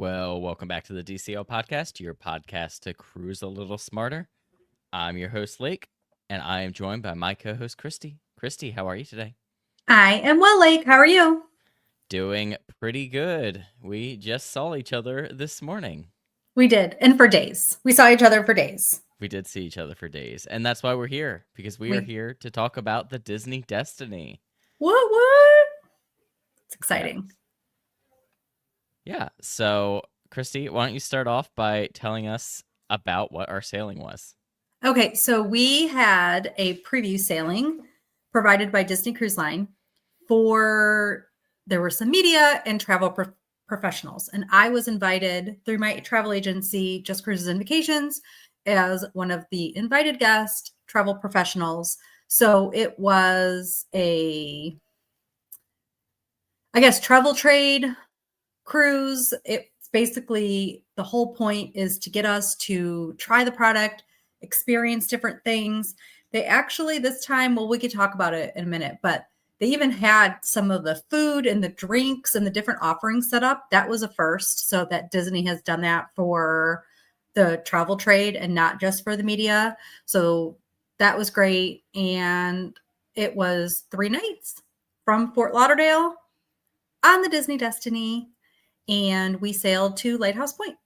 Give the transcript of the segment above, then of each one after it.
Well, welcome back to the DCL podcast, your podcast to cruise a little smarter. I'm your host, Lake, and I am joined by my co host, Christy. Christy, how are you today? I am well, Lake. How are you? Doing pretty good. We just saw each other this morning. We did. And for days. We saw each other for days. We did see each other for days, and that's why we're here, because we are We here to talk about the Disney Destiny. what? It's Yeah. exciting. Yeah. So, Christy, why don't you start off by telling us about what our sailing was? Okay, so we had a preview sailing provided by Disney Cruise Line there were some media and travel professionals. And I was invited through my travel agency, Just Cruises and Vacations, as one of the invited guest travel professionals. So it was travel trade cruise. It's basically the whole point is to get us to try the product, experience different things. They actually this time, well, we could talk about it in a minute, but they even had some of the food and the drinks and the different offerings set up. That was a first. So that Disney has done that for the travel trade and not just for the media. So that was great. And it was 3 nights from Fort Lauderdale on the Disney Destiny. And we sailed to Lighthouse Point.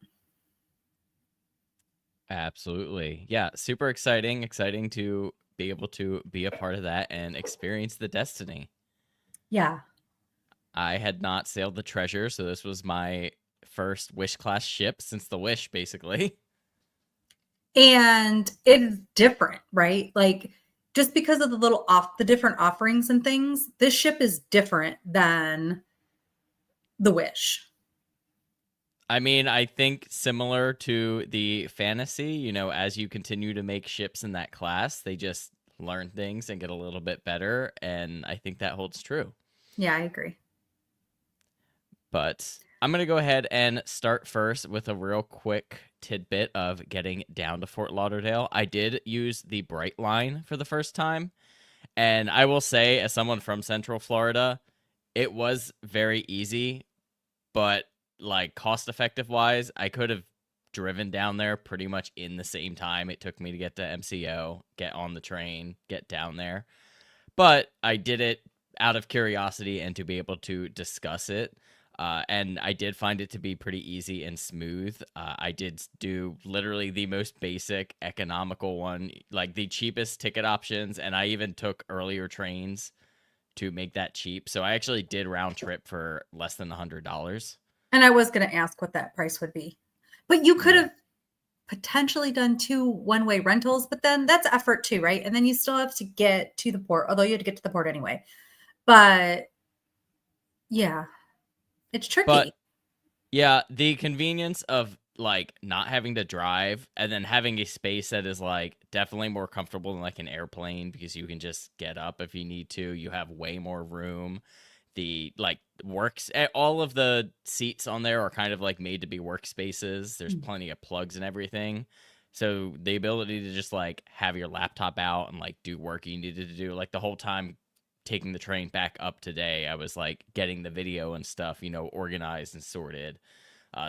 Absolutely. Yeah, super exciting. Exciting to be able to be a part of that and experience the Destiny. Yeah. I had not sailed the Treasure, so this was my first Wish class ship since the Wish, basically. And it's different, right? Like just because of the different offerings and things, this ship is different than the Wish. I mean, I think similar to the Fantasy, as you continue to make ships in that class, they just learn things and get a little bit better, and I think that holds true. Yeah, I agree. But I'm going to go ahead and start first with a real quick tidbit of getting down to Fort Lauderdale. I did use the Bright Line for the first time, and I will say, as someone from Central Florida, it was very easy, but like cost effective wise, I could have driven down there pretty much in the same time it took me to get to MCO, get on the train, get down there. But I did it out of curiosity and to be able to discuss it. And I did find it to be pretty easy and smooth. I did do literally the most basic economical one, like the cheapest ticket options. And I even took earlier trains to make that cheap. So I actually did round trip for less than $100. And I was going to ask what that price would be. But you could have potentially done 2 one-way rentals, but then that's effort too, right? And then you still have to get to the port, although you had to get to the port anyway. But yeah, it's tricky. But yeah, the convenience of like not having to drive and then having a space that is like definitely more comfortable than like an airplane because you can just get up if you need to. You have way more room. The like all of the seats on there are kind of like made to be workspaces. There's plenty of plugs and everything. So the ability to just like have your laptop out and like do work you needed to do, like the whole time taking the train back up today, I was like getting the video and stuff, organized and sorted.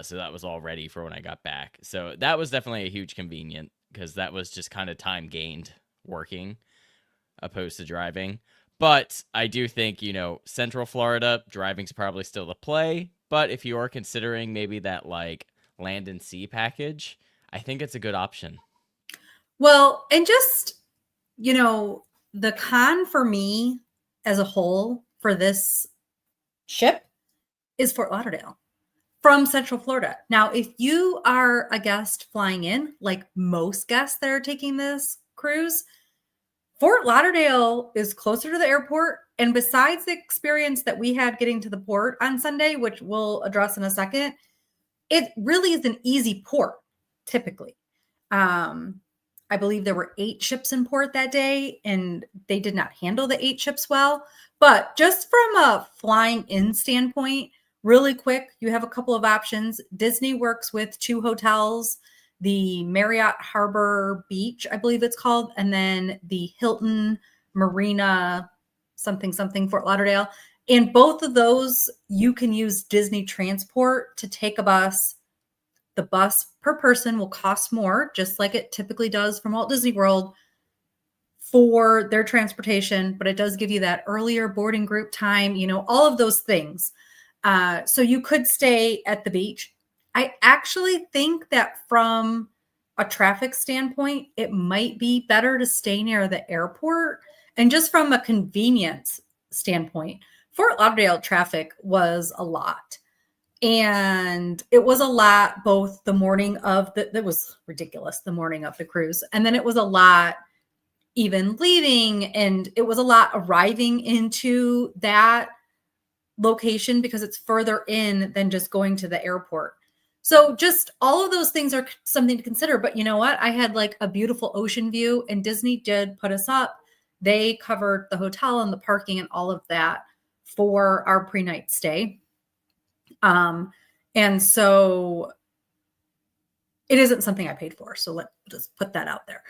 So that was all ready for when I got back. So that was definitely a huge convenience because that was just kind of time gained working opposed to driving. But I do think, Central Florida, driving's probably still the play. But if you are considering maybe that like land and sea package, I think it's a good option. Well, and just, the con for me as a whole for this ship is Fort Lauderdale from Central Florida. Now, if you are a guest flying in, like most guests that are taking this cruise, Fort Lauderdale is closer to the airport. And besides the experience that we had getting to the port on Sunday, which we'll address in a second, it really is an easy port, typically. I believe there were 8 ships in port that day, and they did not handle the 8 ships well. But just from a flying in standpoint, really quick, you have a couple of options. Disney works with 2 hotels, the Marriott Harbor Beach, I believe it's called, and then the Hilton Marina something Fort Lauderdale. And both of those, you can use Disney Transport to take a bus. The bus per person will cost more, just like it typically does from Walt Disney World for their transportation, but it does give you that earlier boarding group time, all of those things. So you could stay at the beach. I actually think that from a traffic standpoint, it might be better to stay near the airport. And just from a convenience standpoint, Fort Lauderdale traffic was a lot. And it was a lot both the morning of that was ridiculous, the morning of the cruise. And then it was a lot even leaving, and it was a lot arriving into that location because it's further in than just going to the airport. So just all of those things are something to consider. But you know what? I had like a beautiful ocean view, and Disney did put us up. They covered the hotel and the parking and all of that for our pre-night stay. And so it isn't something I paid for. So let's just put that out there.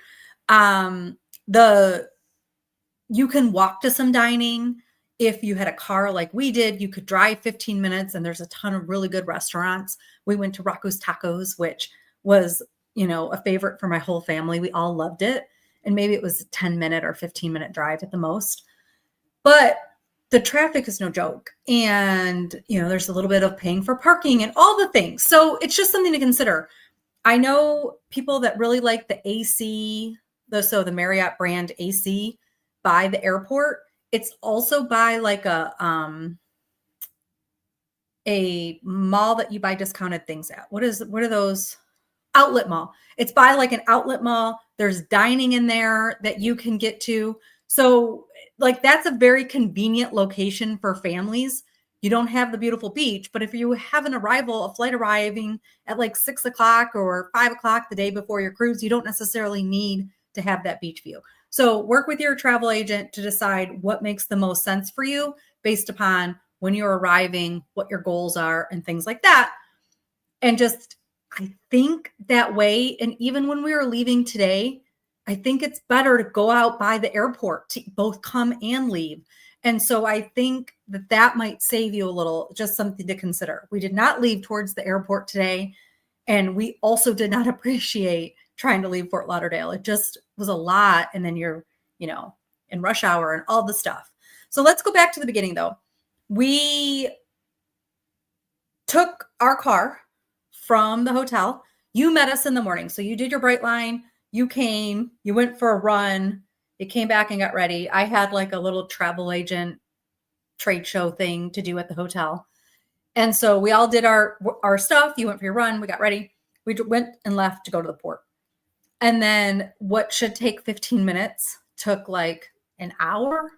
You can walk to some dining. If you had a car like we did, you could drive 15 minutes, and there's a ton of really good restaurants. We went to Rocco's Tacos, which was, a favorite for my whole family. We all loved it. And maybe it was a 10-minute or 15-minute drive at the most. But the traffic is no joke. And, there's a little bit of paying for parking and all the things. So it's just something to consider. I know people that really like the AC, the Marriott brand AC by the airport. It's also by like a mall that you buy discounted things at. What are those? Outlet mall. It's by like an outlet mall. There's dining in there that you can get to. So like that's a very convenient location for families. You don't have the beautiful beach, but if you have a flight arriving at like 6:00 or 5:00 the day before your cruise, you don't necessarily need to have that beach view. So work with your travel agent to decide what makes the most sense for you based upon when you're arriving, what your goals are, and things like that. And just, I think that way, and even when we were leaving today, I think it's better to go out by the airport to both come and leave. And so I think that might save you a little, just something to consider. We did not leave towards the airport today, and we also did not appreciate trying to leave Fort Lauderdale. It just was a lot. And then you're, in rush hour and all the stuff. So let's go back to the beginning though. We took our car from the hotel. You met us in the morning. So you did your Brightline, you came, you went for a run, you came back and got ready. I had like a little travel agent trade show thing to do at the hotel. And so we all did our stuff. You went for your run, we got ready. We went and left to go to the port. And then what should take 15 minutes took like an hour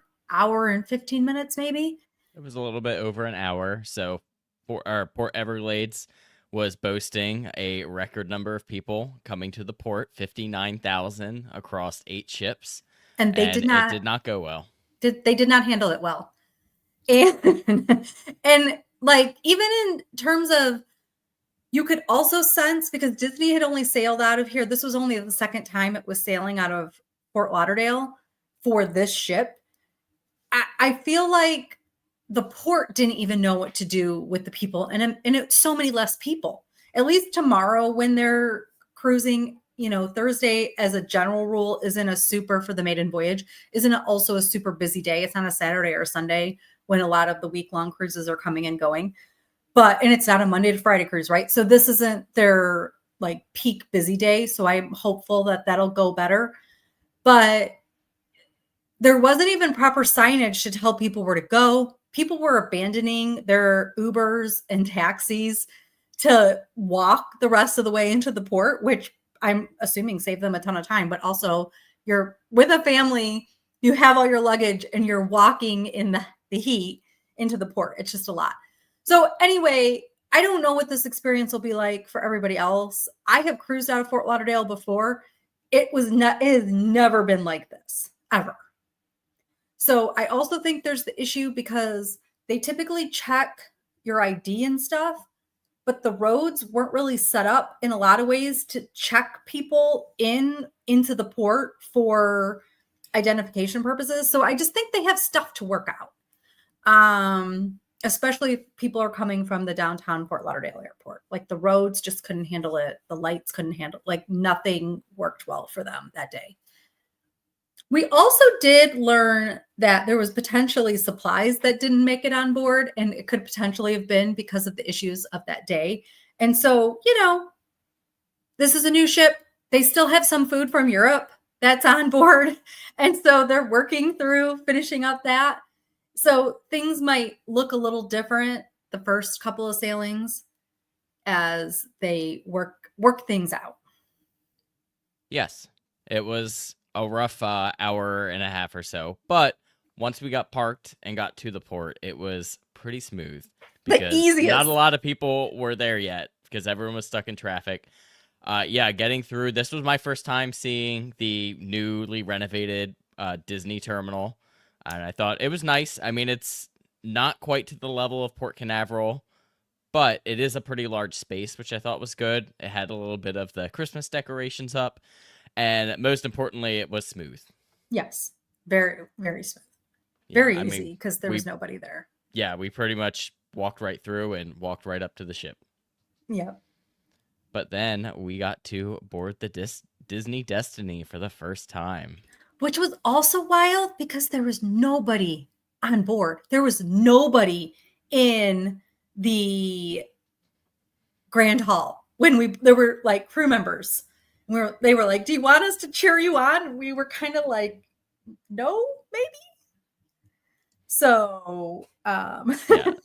and 15 minutes maybe. It was a little bit over an hour. So Port Everglades was boasting a record number of people coming to the port, 59,000 across 8 ships. And it did not go well. They did not handle it well. And like, even in terms of, you could also sense, because Disney had only sailed out of here. This was only the second time it was sailing out of Fort Lauderdale for this ship. I feel like the port didn't even know what to do with the people. And it's so many less people. At least tomorrow when they're cruising, Thursday as a general rule isn't a super, for the maiden voyage, isn't also a super busy day. It's not a Saturday or a Sunday when a lot of the week-long cruises are coming and going. And it's not a Monday to Friday cruise, right? So this isn't their like peak busy day. So I'm hopeful that that'll go better. But there wasn't even proper signage to tell people where to go. People were abandoning their Ubers and taxis to walk the rest of the way into the port, which I'm assuming saved them a ton of time. But also, you're with a family, you have all your luggage, and you're walking in the heat into the port. It's just a lot. So anyway, I don't know what this experience will be like for everybody else. I have cruised out of Fort Lauderdale before. It has never been like this, ever. So I also think there's the issue because they typically check your ID and stuff, but the roads weren't really set up in a lot of ways to check people into the port for identification purposes. So I just think they have stuff to work out. Especially if people are coming from the downtown Fort Lauderdale airport. Like the roads just couldn't handle it. The lights couldn't handle, like nothing worked well for them that day. We also did learn that there was potentially supplies that didn't make it on board, and it could potentially have been because of the issues of that day. And so, this is a new ship. They still have some food from Europe that's on board. And so they're working through finishing up that. So things might look a little different the first couple of sailings as they work things out. Yes, it was a rough hour and a half or so, but once we got parked and got to the port, it was pretty smooth because The easiest. not a lot of people were there yet because everyone was stuck in traffic. Getting through. This was my first time seeing the newly renovated Disney terminal, and I thought it was nice. I mean, it's not quite to the level of Port Canaveral, but it is a pretty large space, which I thought was good. It had a little bit of the Christmas decorations up, and most importantly, it was smooth. Yes, very, very smooth. Very easy because there was nobody there. Yeah, we pretty much walked right through and walked right up to the ship. Yeah. But then we got to board the Disney Destiny for the first time. Which was also wild because there was nobody on board. There was nobody in the Grand Hall when there were like crew members. They were like, "Do you want us to cheer you on?" We were kind of like, "No, maybe." So, yeah,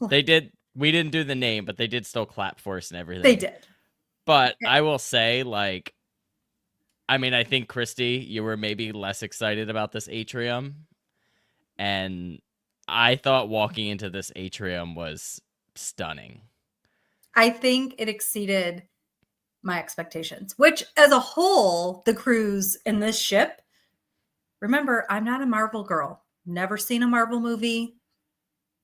they did. We didn't do the name, but they did still clap for us and everything. They did. But I will say, I think, Christy, you were maybe less excited about this atrium. And I thought walking into this atrium was stunning. I think it exceeded my expectations, which as a whole, the cruise in this ship, remember, I'm not a Marvel girl. Never seen a Marvel movie.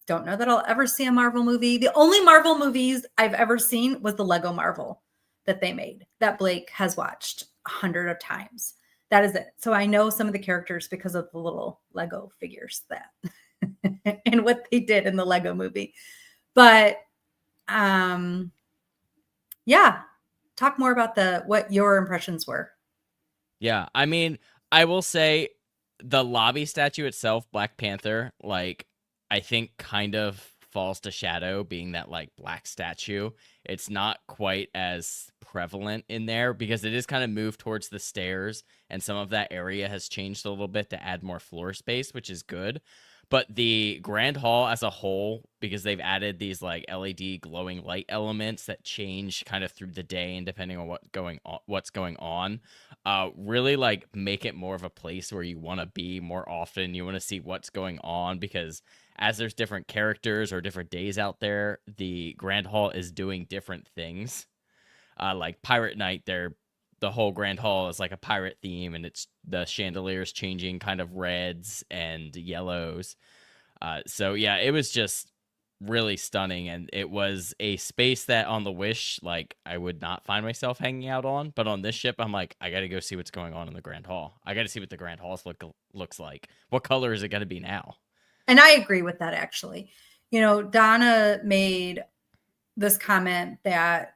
Don't know that I'll ever see a Marvel movie. The only Marvel movies I've ever seen was the Lego Marvel that they made, that Blake has watched 100 of times. That is it. So I know some of the characters because of the little Lego figures that and what they did in the Lego movie. But talk more about what your impressions were. Yeah, I mean, I will say the lobby statue itself, Black Panther, I think kind of falls to shadow being that black statue. It's not quite as prevalent in there because it is kind of moved towards the stairs, and some of that area has changed a little bit to add more floor space, which is good. But the Grand Hall as a whole, because they've added these LED glowing light elements that change kind of through the day and depending on what's going on, really make it more of a place where you want to be more often. You want to see what's going on because as there's different characters or different days out there, the Grand Hall is doing different things. Like Pirate Night, the whole Grand Hall is like a pirate theme, and it's the chandeliers changing kind of reds and yellows. So yeah, it was just really stunning, and it was a space that on the Wish, I would not find myself hanging out on, but on this ship, I'm like, I got to go see what's going on in the Grand Hall. I got to see what the Grand Hall looks like. What color is it going to be now? And I agree with that, actually. Donna made this comment that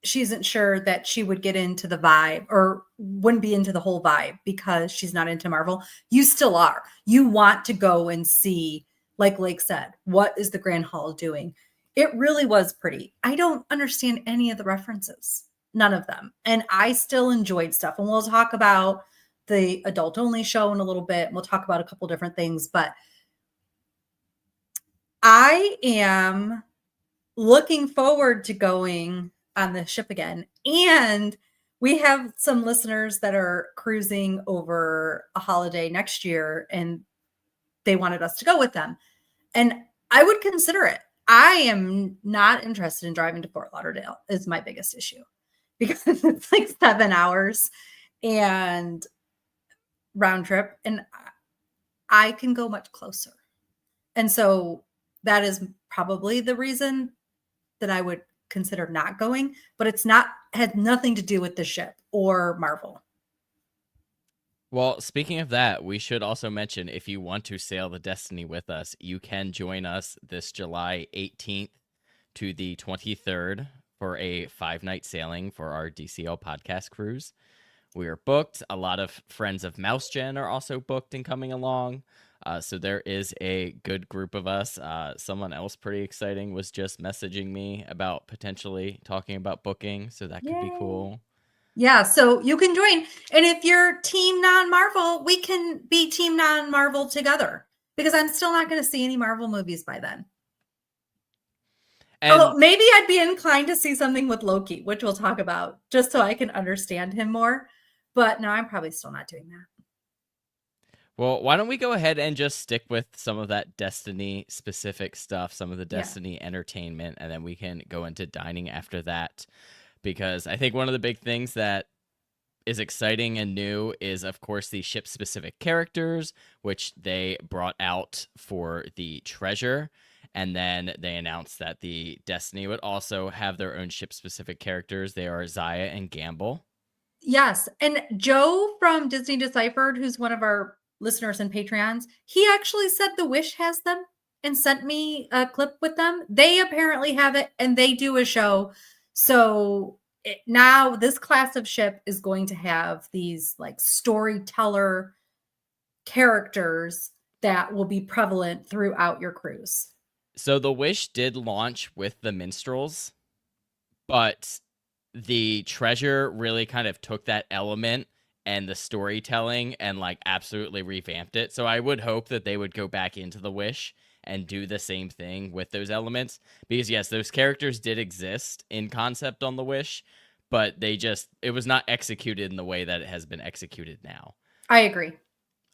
she isn't sure that she would get into the vibe or wouldn't be into the whole vibe because she's not into Marvel. You still are. You want to go and see, like Lake said, what is the Grand Hall doing? It really was pretty. I don't understand any of the references, none of them. And I still enjoyed stuff. And we'll talk about the adult only show in a little bit. We'll talk about a couple different things, but I am looking forward to going on the ship again. And we have some listeners that are cruising over a holiday next year, and they wanted us to go with them. And I would consider it. I am not interested in driving to Fort Lauderdale is my biggest issue because it's 7 hours and round trip, and I can go much closer. And so that is probably the reason that I would consider not going, but had nothing to do with the ship or Marvel. Well, speaking of that, we should also mention if you want to sail the Destiny with us, you can join us this July 18th to the 23rd for a 5-night sailing for our DCL podcast cruise. We are booked. A lot of friends of MouseGen are also booked and coming along. So there is a good group of us. Someone else pretty exciting was just messaging me about potentially talking about booking, so that could be Yay. cool. Yeah, so you can join. And if you're team non-Marvel, we can be team non-Marvel together because I'm still not going to see any Marvel movies by then. And Although maybe I'd be inclined to see something with Loki, which we'll talk about just so I can understand him more. But no, I'm probably still not doing that. well, why don't we go ahead and just stick with some of that Destiny specific stuff, some of the Yeah. Destiny entertainment, and then we can go into dining after that. Because I think one of the big things that is exciting and new is, of course, the ship specific characters, which they brought out for the treasure. And then they announced that the Destiny would also have their own ship specific characters. They are Zaya and Gamble. Yes. And Joe from Disney Deciphered, who's one of our listeners and Patreons, he actually said The Wish has them and sent me a clip with them. They apparently have it and they do a show. So now this class of ship is going to have these like storyteller characters that will be prevalent throughout your cruise. So the Wish did launch with the minstrels, but the treasure really kind of took that element and the storytelling and like absolutely revamped it. So I would hope that they would go back into the Wish and do the same thing with those elements, because yes, those characters did exist in concept on the Wish, but it was not executed in the way that it has been executed now. I agree.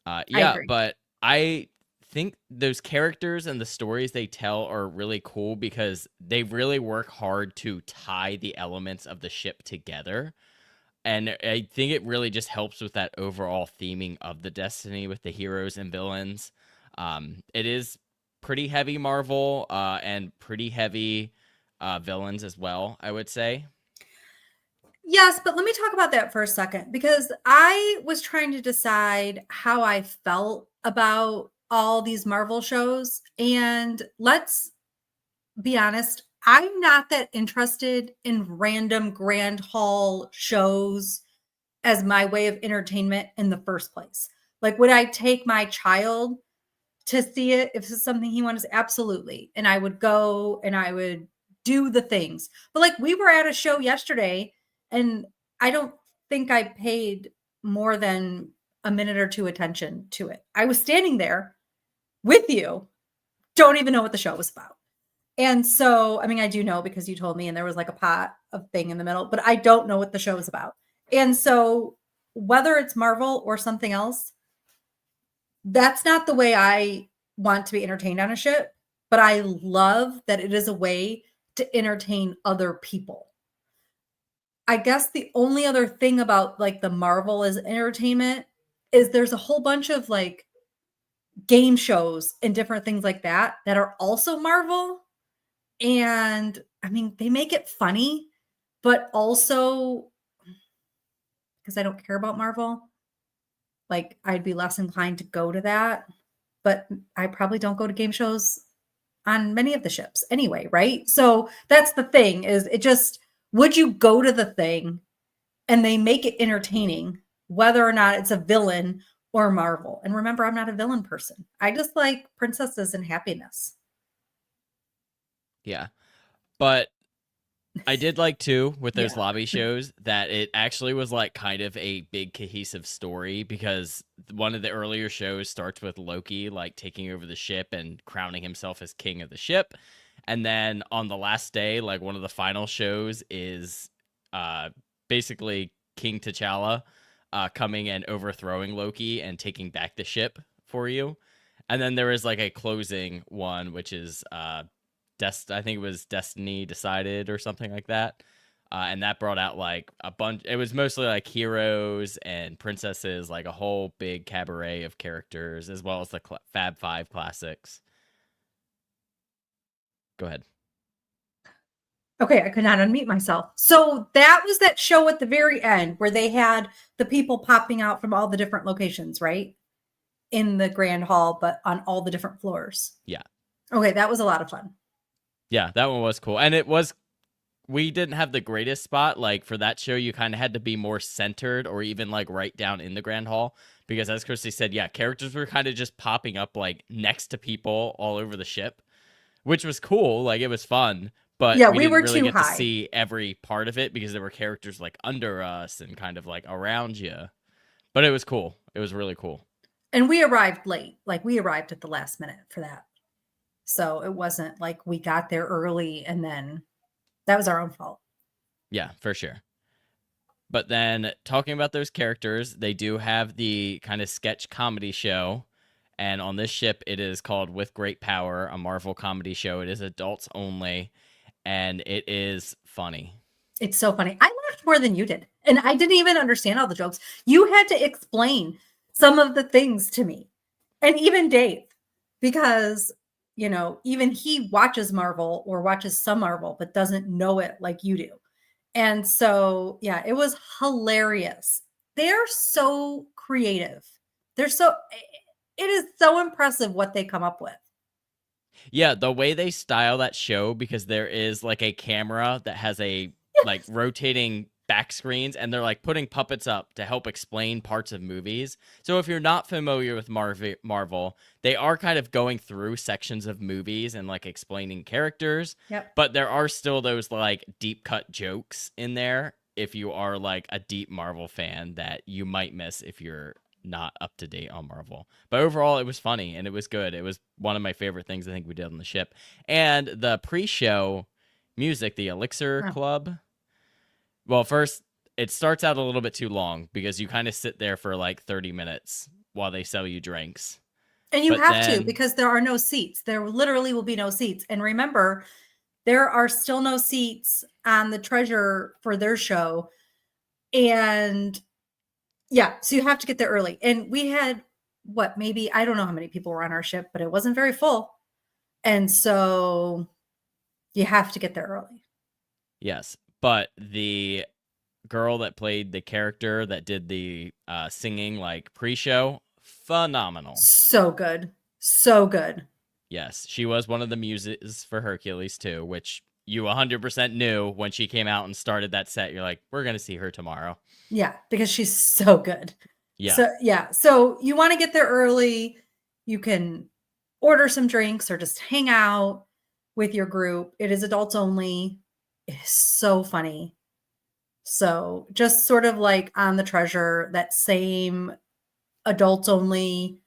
I agree. But I think those characters and the stories they tell are really cool because they really work hard to tie the elements of the ship together. And I think it really just helps with that overall theming of the Destiny with the heroes and villains. It is pretty heavy Marvel and pretty heavy villains as well, I would say. Yes, but let me talk about that for a second because I was trying to decide how I felt about all these Marvel shows. And let's be honest, I'm not that interested in random Grand Hall shows as my way of entertainment in the first place. Like, would I take my child to see it if it's something he wants? Absolutely. And I would go and I would do the things. But like, we were at a show yesterday and I don't think I paid more than a minute or two attention to it. I was standing there with you, don't even know what the show was about. And so, I mean, I do know because you told me, and there was like a pot of thing in the middle, but I don't know what the show is about. And so, whether it's Marvel or something else, that's not the way I want to be entertained on a ship. But I love that it is a way to entertain other people. I guess the only other thing about like the Marvel as entertainment is there's a whole bunch of like game shows and different things like that that are also Marvel. And I mean, they make it funny, but also because I don't care about Marvel, like I'd be less inclined to go to that. But I probably don't go to game shows on many of the ships anyway, right? So that's the thing is it just, would you go to the thing and they make it entertaining, whether or not it's a villain or Marvel? And remember, I'm not a villain person. I just like princesses and happiness. Yeah. But I did like too with those Yeah. lobby shows that it actually was like kind of a big cohesive story, because one of the earlier shows starts with Loki like taking over the ship and crowning himself as king of the ship. And then on the last day, like one of the final shows is basically King T'Challa coming and overthrowing Loki and taking back the ship for you. And then there is like a closing one, which is I think it was Destiny Decided or something like that. And that brought out like a bunch. It was mostly like heroes and princesses, like a whole big cabaret of characters, as well as the Fab Five classics. Go ahead. Okay, I could not unmute myself. So that was that show at the very end where they had the people popping out from all the different locations, right? In the grand hall, but on all the different floors. Yeah. Okay, that was a lot of fun. Yeah, that one was cool. And we didn't have the greatest spot. Like for that show, you kind of had to be more centered or even like right down in the grand hall. Because as Christy said, yeah, characters were kind of just popping up like next to people all over the ship, which was cool. Like it was fun. But Yeah, we we didn't were really too get to high. see every part of it because there were characters like under us and kind of like around you. But it was cool. It was really cool. And we arrived late. Like we arrived at the last minute for that. So it wasn't like we got there early and then that was our own fault. Yeah, for sure. But then talking about those characters, they do have the kind of sketch comedy show. And on this ship, it is called With Great Power, a Marvel comedy show. It is adults only, and it is funny. It's so funny. I laughed more than you did. And I didn't even understand all the jokes. You had to explain some of the things to me. And even Dave, because, you know, even he watches Marvel or watches some Marvel, but doesn't know it like you do. And so, yeah, it was hilarious. They're so creative. It is so impressive what they come up with. Yeah, the way they style that show, because there is like a camera that has a like rotating back screens, and they're like putting puppets up to help explain parts of movies. So if you're not familiar with Marvel, they are kind of going through sections of movies and like explaining characters. Yep. But there are still those like deep cut jokes in there if you are like a deep Marvel fan that you might miss if you're not up to date on Marvel. But overall, it was funny and it was good. It was one of my favorite things I think we did on the ship. And the pre-show music, the Elixir Club. Well, first, it starts out a little bit too long because you kind of sit there for like 30 minutes while they sell you drinks. And you have to, because there are no seats. There literally will be no seats. And remember, there are still no seats on the Treasure for their show. And yeah, so you have to get there early. And we had maybe, I don't know how many people were on our ship, but it wasn't very full. And so you have to get there early. Yes. But the girl that played the character that did the singing like pre-show, phenomenal. So good. So good. Yes. She was one of the muses for Hercules too, which you 100% knew when she came out and started that set. You're like, we're going to see her tomorrow. Yeah, because she's so good. Yeah. So you want to get there early. You can order some drinks or just hang out with your group. It is adults only. It is so funny. So just sort of like on the Treasure, that same adults only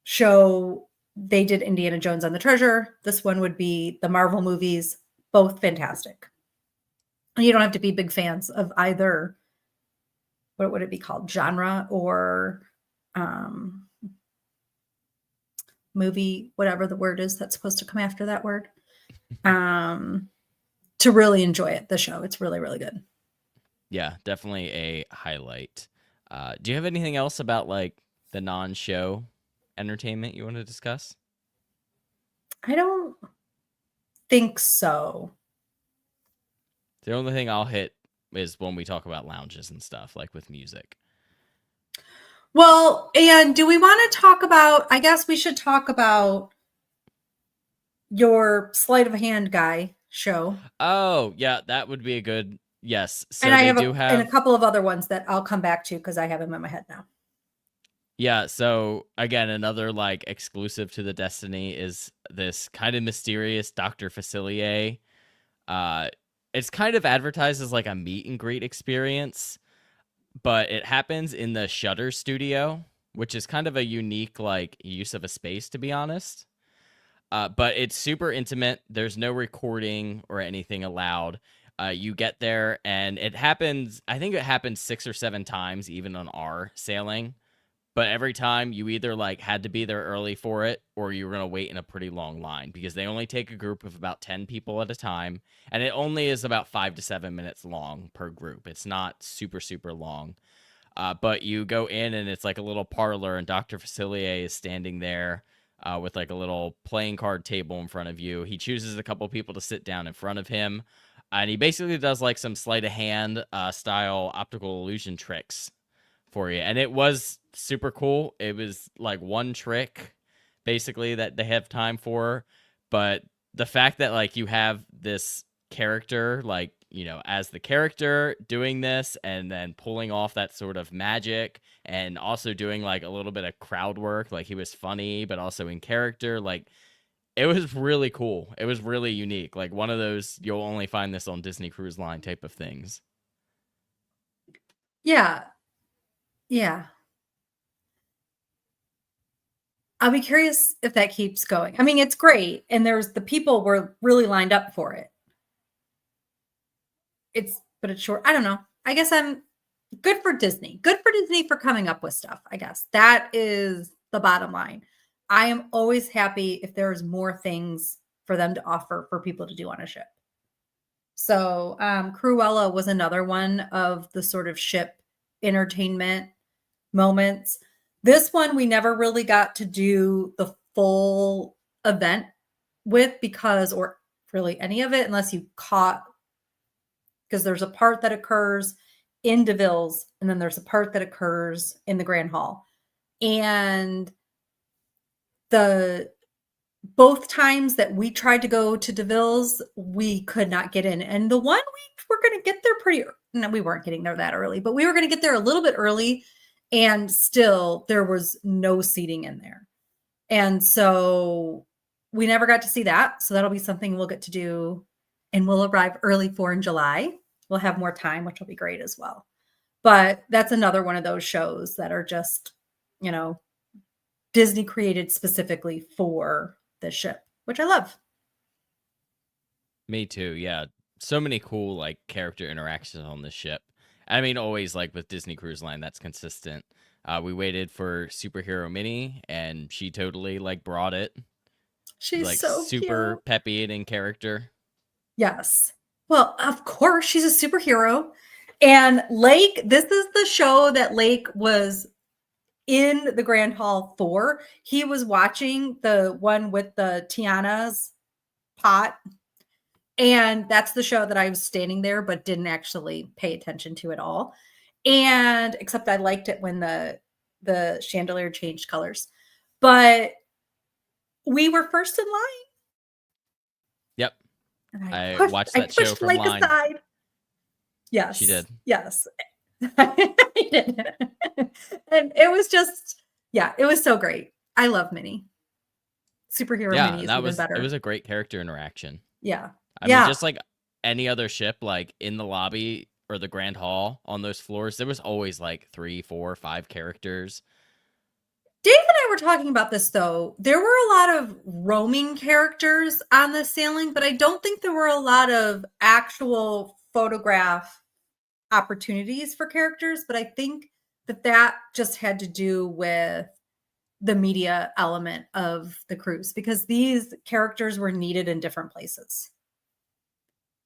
show, they did Indiana Jones on the Treasure. This one would be the Marvel movies, both fantastic. And you don't have to be big fans of either. What would it be called? Genre or movie, whatever the word is that's supposed to come after that word. To really enjoy it, the show. It's really, really good. Yeah, definitely a highlight. Do you have anything else about like the non-show entertainment you want to discuss? I don't think so. The only thing I'll hit is when we talk about lounges and stuff, like with music. Well, and do we want to talk about, I guess we should talk about your sleight of hand guy show. Oh, yeah, that would be a good, yes. So and I they have a couple of other ones that I'll come back to because I have them in my head now. Yeah, so again, another like exclusive to the Destiny is this kind of mysterious Dr. Facilier. It's kind of advertised as like a meet and greet experience, but it happens in the Shutter studio, which is kind of a unique like use of a space, to be honest. But it's super intimate. There's no recording or anything allowed. You get there and it happens, I think it happens 6 or 7 times, even on our sailing. But every time you either like had to be there early for it or you were going to wait in a pretty long line because they only take a group of about 10 people at a time. And it only is about 5 to 7 minutes long per group. It's not super, super long. But you go in and it's like a little parlor and Dr. Facilier is standing there with like a little playing card table in front of you. He chooses a couple people to sit down in front of him. And he basically does like some sleight of hand style optical illusion tricks for you. And it was super cool. It was like one trick basically that they have time for. But the fact that like you have this character, like, as the character doing this and then pulling off that sort of magic and also doing like a little bit of crowd work, like he was funny, but also in character, like it was really cool. It was really unique. Like one of those, you'll only find this on Disney Cruise Line type of things. Yeah. Yeah. I'll be curious if that keeps going. I mean, it's great. And the people were really lined up for it. But it's short. I don't know. I guess I'm good for Disney. Good for Disney for coming up with stuff, I guess. That is the bottom line. I am always happy if there's more things for them to offer for people to do on a ship. So Cruella was another one of the sort of ship entertainment moments. This one we never really got to do the full event with or really any of it unless you caught, because there's a part that occurs in DeVille's and then there's a part that occurs in the Grand Hall. And both times that we tried to go to DeVille's, we could not get in. And the one we were going to get there no, we weren't getting there that early, but we were going to get there a little bit early. And still, there was no seating in there. And so we never got to see that. So that'll be something we'll get to do. And we'll arrive early for in July. We'll have more time, which will be great as well. But that's another one of those shows that are just, Disney created specifically for the ship, which I love. Me too. Yeah. So many cool like character interactions on this ship. I mean, always like with Disney Cruise Line, that's consistent. We waited for Superhero Minnie, and she totally like brought it. She's like so super cute. peppy and in character. Yes. Well, of course, she's a superhero. And Lake, this is the show that Lake was in the Grand Hall for. He was watching the one with the Tiana's pot. And that's the show that I was standing there, but didn't actually pay attention to at all. And except I liked it when the chandelier changed colors. But we were first in line. Yep. And I watched that show from Lake line. Aside. Yes. She did. Yes. I did. And it was just, it was so great. I love Minnie. Superhero Minnie is even better. It was a great character interaction. Yeah. I mean, just like any other ship, like in the lobby or the Grand Hall on those floors, there was always like 3, 4, 5 characters. Dave and I were talking about this, though. There were a lot of roaming characters on the sailing, but I don't think there were a lot of actual photograph opportunities for characters. But I think that just had to do with the media element of the cruise, because these characters were needed in different places.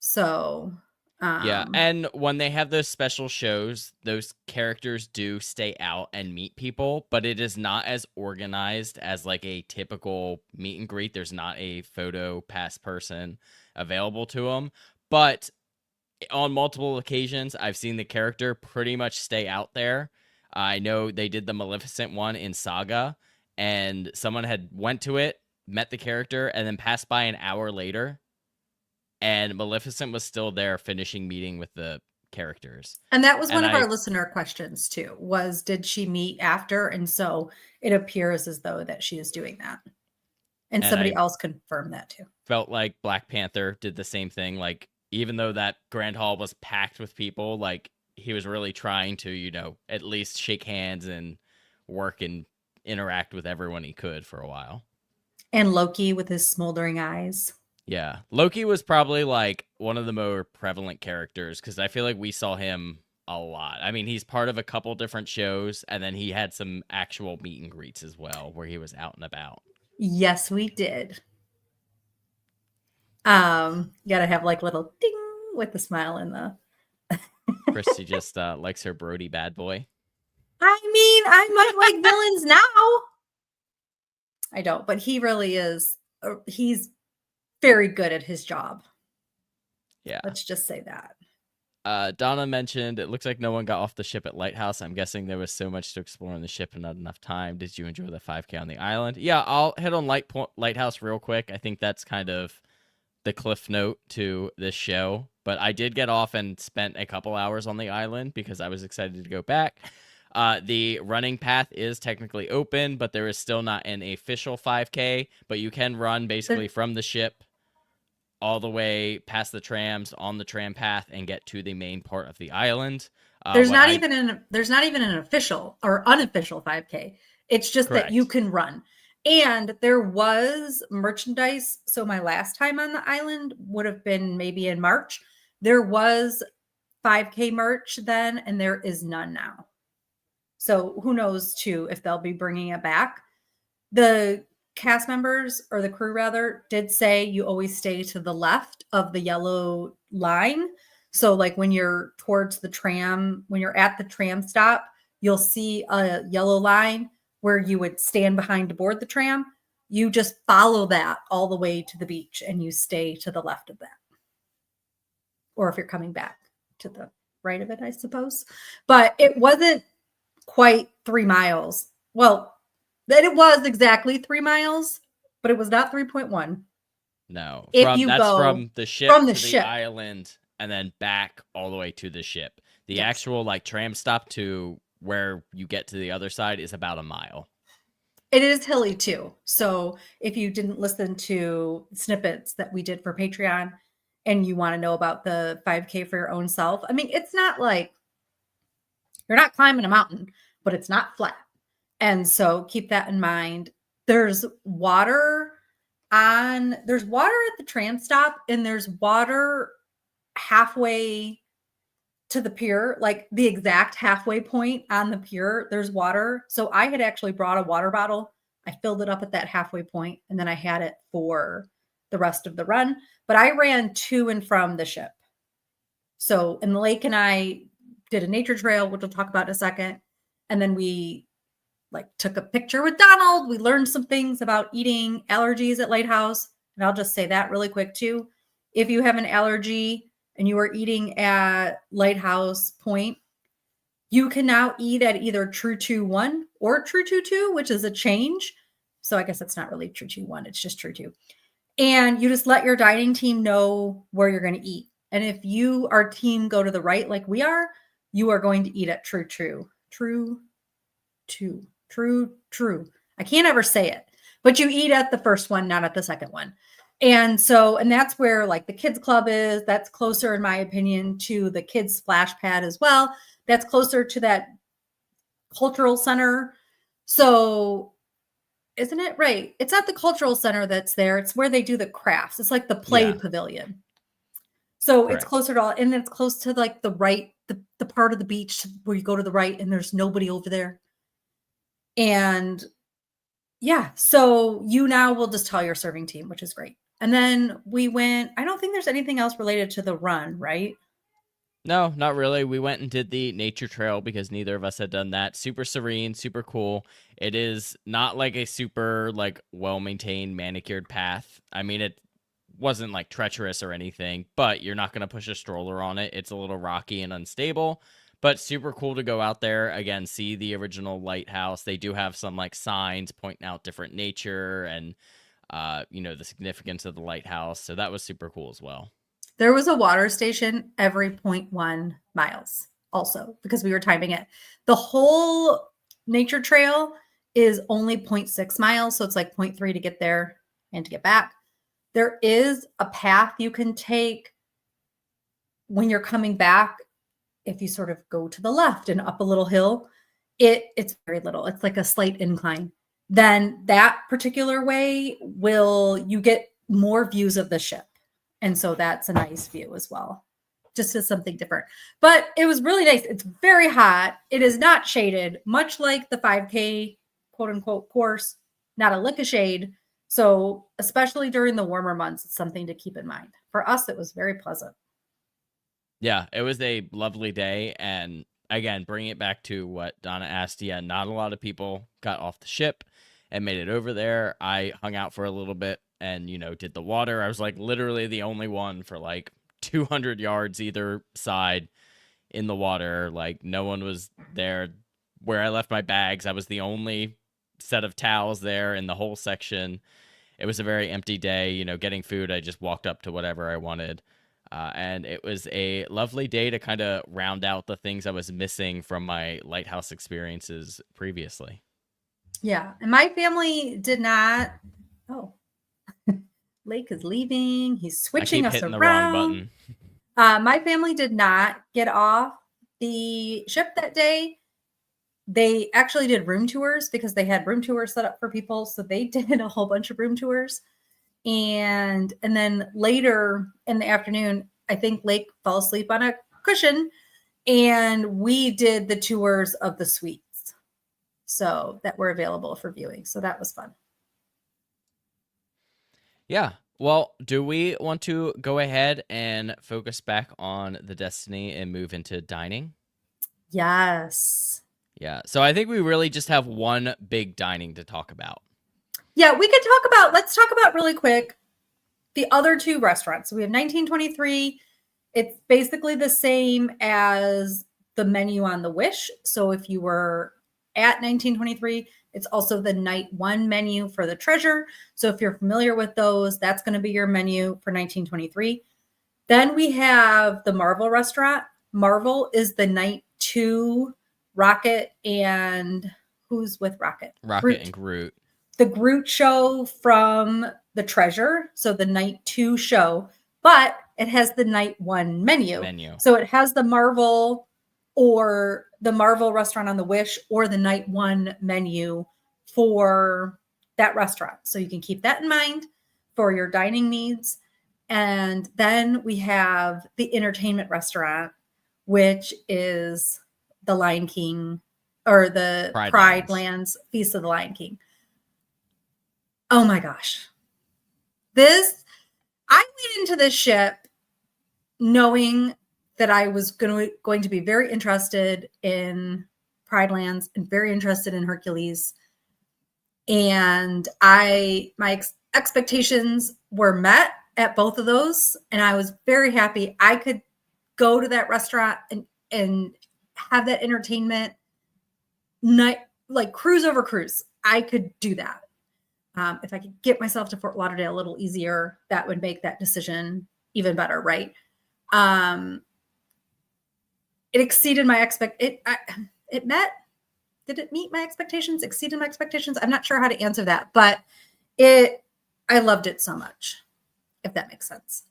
So, yeah. And when they have those special shows, those characters do stay out and meet people, but it is not as organized as like a typical meet and greet. There's not a photo pass person available to them, but on multiple occasions, I've seen the character pretty much stay out there. I know they did the Maleficent one in Saga, and someone had went to it, met the character, and then passed by an hour later, and Maleficent was still there finishing meeting with the characters. And that was one of our listener questions too, was did she meet after? And so it appears as though that she is doing that. And somebody else confirmed that too. Felt like Black Panther did the same thing. Like, even though that Grand Hall was packed with people, like he was really trying to, at least shake hands and work and interact with everyone he could for a while. And Loki with his smoldering eyes. Yeah. Loki was probably like one of the more prevalent characters, because I feel like we saw him a lot. I mean, he's part of a couple different shows, and then he had some actual meet and greets as well where he was out and about. Yes, we did. You gotta have like little ding with the smile in the Christy just likes her Brody bad boy. I mean, I might like villains now. I don't, but he really is. He's very good at his job. Yeah. Let's just say that. Donna mentioned it looks like no one got off the ship at Lighthouse. I'm guessing there was so much to explore on the ship and not enough time. Did you enjoy the 5K on the island? Yeah, I'll hit on Lighthouse real quick. I think that's kind of the cliff note to this show. But I did get off and spent a couple hours on the island because I was excited to go back. The running path is technically open, but there is still not an official 5K. But you can run basically from the ship all the way past the trams on the tram path and get to the main part of the island. There's not even an official or unofficial 5K. It's just Correct. that you can run. And there was merchandise. So my last time on the island would have been maybe in March. There was 5K merch then, and there is none now. So who knows too if they'll be bringing it back. The cast members, or the crew rather, did say you always stay to the left of the yellow line. So like when you're towards the tram, when you're at the tram stop, you'll see a yellow line where you would stand behind to board the tram. You just follow that all the way to the beach and you stay to the left of that. Or if you're coming back to the right of it, I suppose. But it wasn't quite 3 miles. Well, that it was exactly 3 miles, but it was not 3.1. No, If that's you go from the ship from the to ship. the island and then back all the way to the ship. The Yes. actual like tram stop to where you get to the other side is about a mile. It is hilly too. So if you didn't listen to snippets that we did for Patreon and you want to know about the 5K for your own self, I mean, it's not like you're not climbing a mountain, but it's not flat. And so keep that in mind. There's water at the tram stop, and there's water halfway to the pier, like the exact halfway point on the pier, there's water. So I had actually brought a water bottle. I filled it up at that halfway point, and then I had it for the rest of the run. But I ran to and from the ship. So in the lake, and I did a nature trail, which we'll talk about in a second. And then we took a picture with Donald. We learned some things about eating allergies at Lighthouse. And I'll just say that really quick too. If you have an allergy and you are eating at Lighthouse Point, you can now eat at either True 2 1 or True 2 2, which is a change. So I guess it's not really True 2 1, it's just True 2. And you just let your dining team know where you're going to eat. And if our team go to the right, like we are, you are going to eat at True 2. True. I can't ever say it, but you eat at the first one, not at the second one. And that's where like the kids club is. That's closer, in my opinion, to the kids splash pad as well. That's closer to that cultural center. So isn't it right? It's not the cultural center that's there. It's where they do the crafts. It's like the play pavilion. So Correct. It's closer to all, and it's close to like the right, the part of the beach where you go to the right and there's nobody over there. And yeah, so you now will just tell your serving team, which is great. And then we went, I don't think there's anything else related to the run, right? No, not really. We went and did the nature trail because neither of us had done that. Super serene, super cool. It is not like a super like well-maintained manicured path. I mean, it wasn't like treacherous or anything, but you're not going to push a stroller on it. It's a little rocky and unstable. But super cool to go out there, again, see the original lighthouse. They do have some like signs pointing out different nature and, the significance of the lighthouse. So that was super cool as well. There was a water station every 0.1 miles also because we were timing it. The whole nature trail is only 0.6 miles. So it's like 0.3 to get there and to get back. There is a path you can take when you're coming back. If you sort of go to the left and up a little hill, it's very little. It's like a slight incline. Then that particular way you get more views of the ship. And so that's a nice view as well. Just as something different. But it was really nice. It's very hot. It is not shaded, much like the 5K quote unquote course, not a lick of shade. So especially during the warmer months, it's something to keep in mind. For us, it was very pleasant. Yeah, it was a lovely day. And again, bringing it back to what Donna asked, yeah, not a lot of people got off the ship and made it over there. I hung out for a little bit and, did the water. I was like literally the only one for like 200 yards either side in the water. Like, no one was there. Where I left my bags, I was the only set of towels there in the whole section. It was a very empty day. Getting food, I just walked up to whatever I wanted. And it was a lovely day to kind of round out the things I was missing from my lighthouse experiences previously. Yeah. And my family did not. Oh, Lake is leaving. He's I switching keep us hitting the wrong around. button. My family did not get off the ship that day. They actually did room tours because they had room tours set up for people. So they did a whole bunch of room tours. And then later in the afternoon, I think Lake fell asleep on a cushion, and we did the tours of the suites so that were available for viewing. So that was fun. Yeah. Well, do we want to go ahead and focus back on the Destiny and move into dining? Yes. Yeah. So I think we really just have one big dining to talk about. Yeah, let's talk about really quick the other two restaurants. So we have 1923. It's basically the same as the menu on the Wish. So if you were at 1923, it's also the night one menu for the Treasure. So if you're familiar with those, that's going to be your menu for 1923. Then we have the Marvel restaurant. Marvel is the night two Rocket and who's with Rocket? Rocket and Groot. The Groot show from the Treasure. So the night two show, but it has the night one menu. So it has the Marvel or the Marvel restaurant on the Wish or the night one menu for that restaurant. So you can keep that in mind for your dining needs. And then we have the entertainment restaurant, which is the Lion King or the Pride Lands Feast of the Lion King. Oh my gosh. I went into this ship knowing that I was going to be very interested in Pride Lands and very interested in Hercules. And my expectations were met at both of those. And I was very happy I could go to that restaurant and have that entertainment night, like cruise over cruise. I could do that. If I could get myself to Fort Lauderdale a little easier, that would make that decision even better, right? It exceeded my it met. Did it meet my expectations? Exceeded my expectations? I'm not sure how to answer that, but I loved it so much, if that makes sense.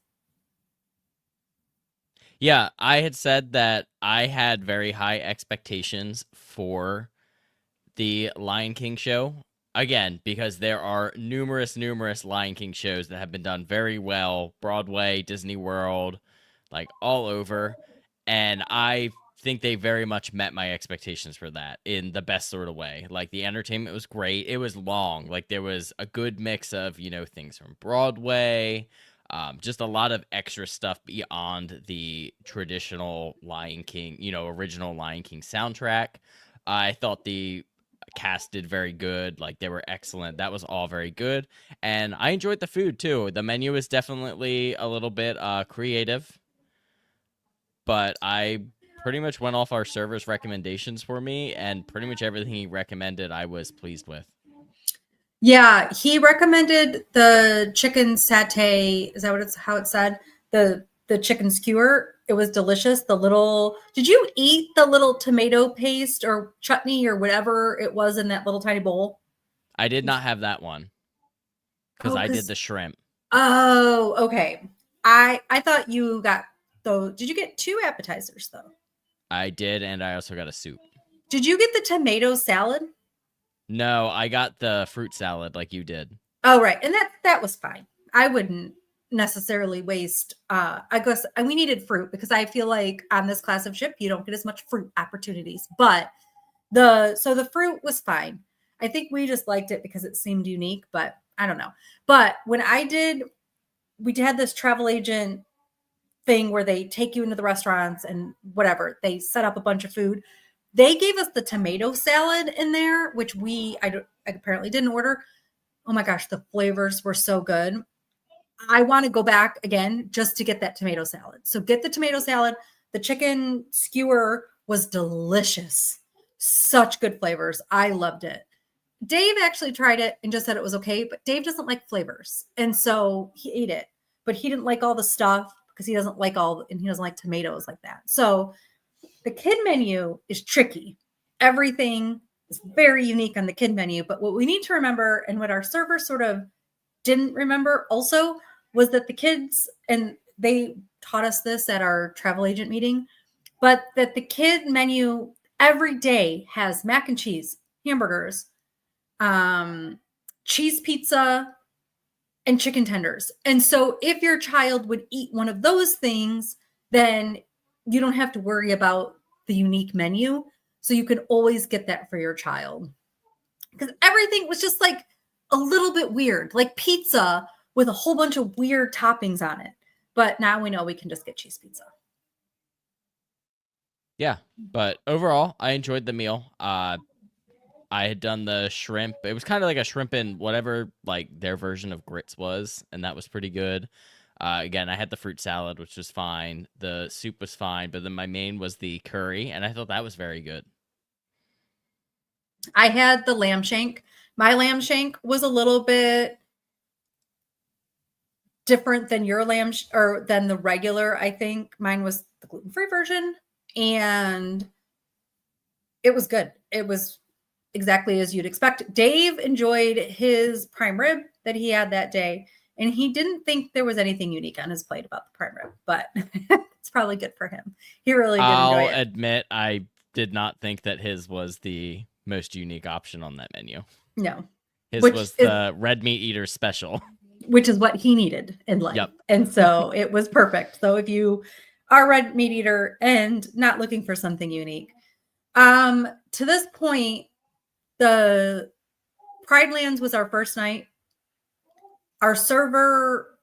Yeah, I had said that I had very high expectations for the Lion King show. Again, because there are numerous Lion King shows that have been done very well, Broadway, Disney World, like all over. And I think they very much met my expectations for that in the best sort of way. Like, the entertainment was great. It was long. Like, there was a good mix of, things from Broadway, just a lot of extra stuff beyond the traditional Lion King, original Lion King soundtrack. I thought the cast did very good. Like, they were excellent. That was all very good. And I enjoyed the food too. The menu is definitely a little bit creative, but I pretty much went off our server's recommendations for me, and pretty much everything he recommended I was pleased with. Yeah, he recommended the chicken satay. Is that how it said? The chicken skewer. It was delicious. Did you eat the little tomato paste or chutney or whatever it was in that little tiny bowl? I did not have that one because I did the shrimp. Oh, okay. I thought you got did you get 2 appetizers though? I did, and I also got a soup. Did you get the tomato salad? No, I got the fruit salad like you did. Oh, right. And that was fine. I wouldn't necessarily waste I guess we needed fruit because I feel like on this class of ship you don't get as much fruit opportunities. But the fruit was fine. I think we just liked it because it seemed unique, but I don't know. But when we had this travel agent thing where they take you into the restaurants and whatever, they set up a bunch of food. They gave us the tomato salad in there, which I apparently didn't order. Oh my gosh, the flavors were so good. I want to go back again just to get that tomato salad. So get the tomato salad. The chicken skewer was delicious. Such good flavors. I loved it. Dave actually tried it and just said it was okay, but Dave doesn't like flavors. And so he ate it, but he didn't like all the stuff because he doesn't like and he doesn't like tomatoes like that. So the kid menu is tricky. Everything is very unique on the kid menu, but what we need to remember and what our server sort of didn't remember also was that the kids, and they taught us this at our travel agent meeting, but that the kid menu every day has mac and cheese, hamburgers, cheese pizza, and chicken tenders. And so if your child would eat one of those things, then you don't have to worry about the unique menu. So you can always get that for your child. Because everything was just like a little bit weird, like pizza with a whole bunch of weird toppings on it. But now we know we can just get cheese pizza. Yeah, but overall, I enjoyed the meal. I had done the shrimp. It was kind of like a shrimp and whatever like their version of grits was, and that was pretty good. Again, I had the fruit salad, which was fine. The soup was fine, but then my main was the curry, and I thought that was very good. I had the lamb shank. My lamb shank was a little bit different than your lamb or than the regular. I think mine was the gluten-free version, and it was good. It was exactly as you'd expect. Dave enjoyed his prime rib that he had that day, and he didn't think there was anything unique on his plate about the prime rib, but it's probably good for him. He really did enjoy it. I'll admit I did not think that his was the most unique option on that menu. No. His was the red meat eater special. Which is what he needed in life. Yep. And so it was perfect. So if you are a red meat eater and not looking for something unique, to this point, the Pride Lands was our first night. Our server,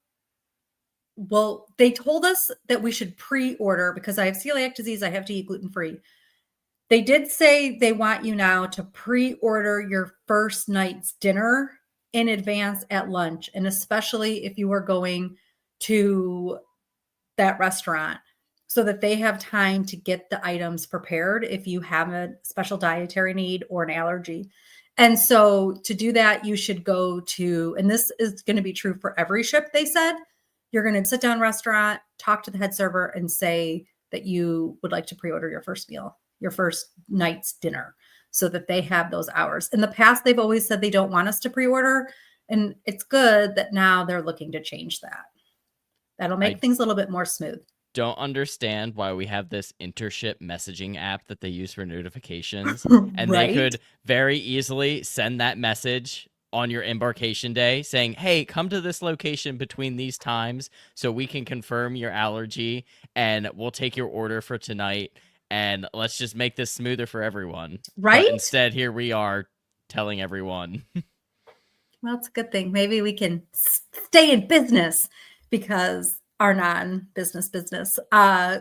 well, they told us that we should pre-order because I have celiac disease. I have to eat gluten-free. They did say they want you now to pre-order your first night's dinner in advance at lunch. And especially if you are going to that restaurant so that they have time to get the items prepared if you have a special dietary need or an allergy. And so to do that, you should go to, and this is going to be true for every ship, they said, you're going to sit down restaurant, talk to the head server and say that you would like to pre-order your first meal, your first night's dinner, so that they have those hours. In the past, they've always said they don't want us to pre-order. And it's good that now they're looking to change that. That'll make things a little bit more smooth. Don't understand why we have this intership messaging app that they use for notifications. And Right? They could very easily send that message on your embarkation day saying, hey, come to this location between these times so we can confirm your allergy and we'll take your order for tonight. And let's just make this smoother for everyone. Right? But instead, here we are telling everyone. Well, it's a good thing. Maybe we can stay in business because our non-business business,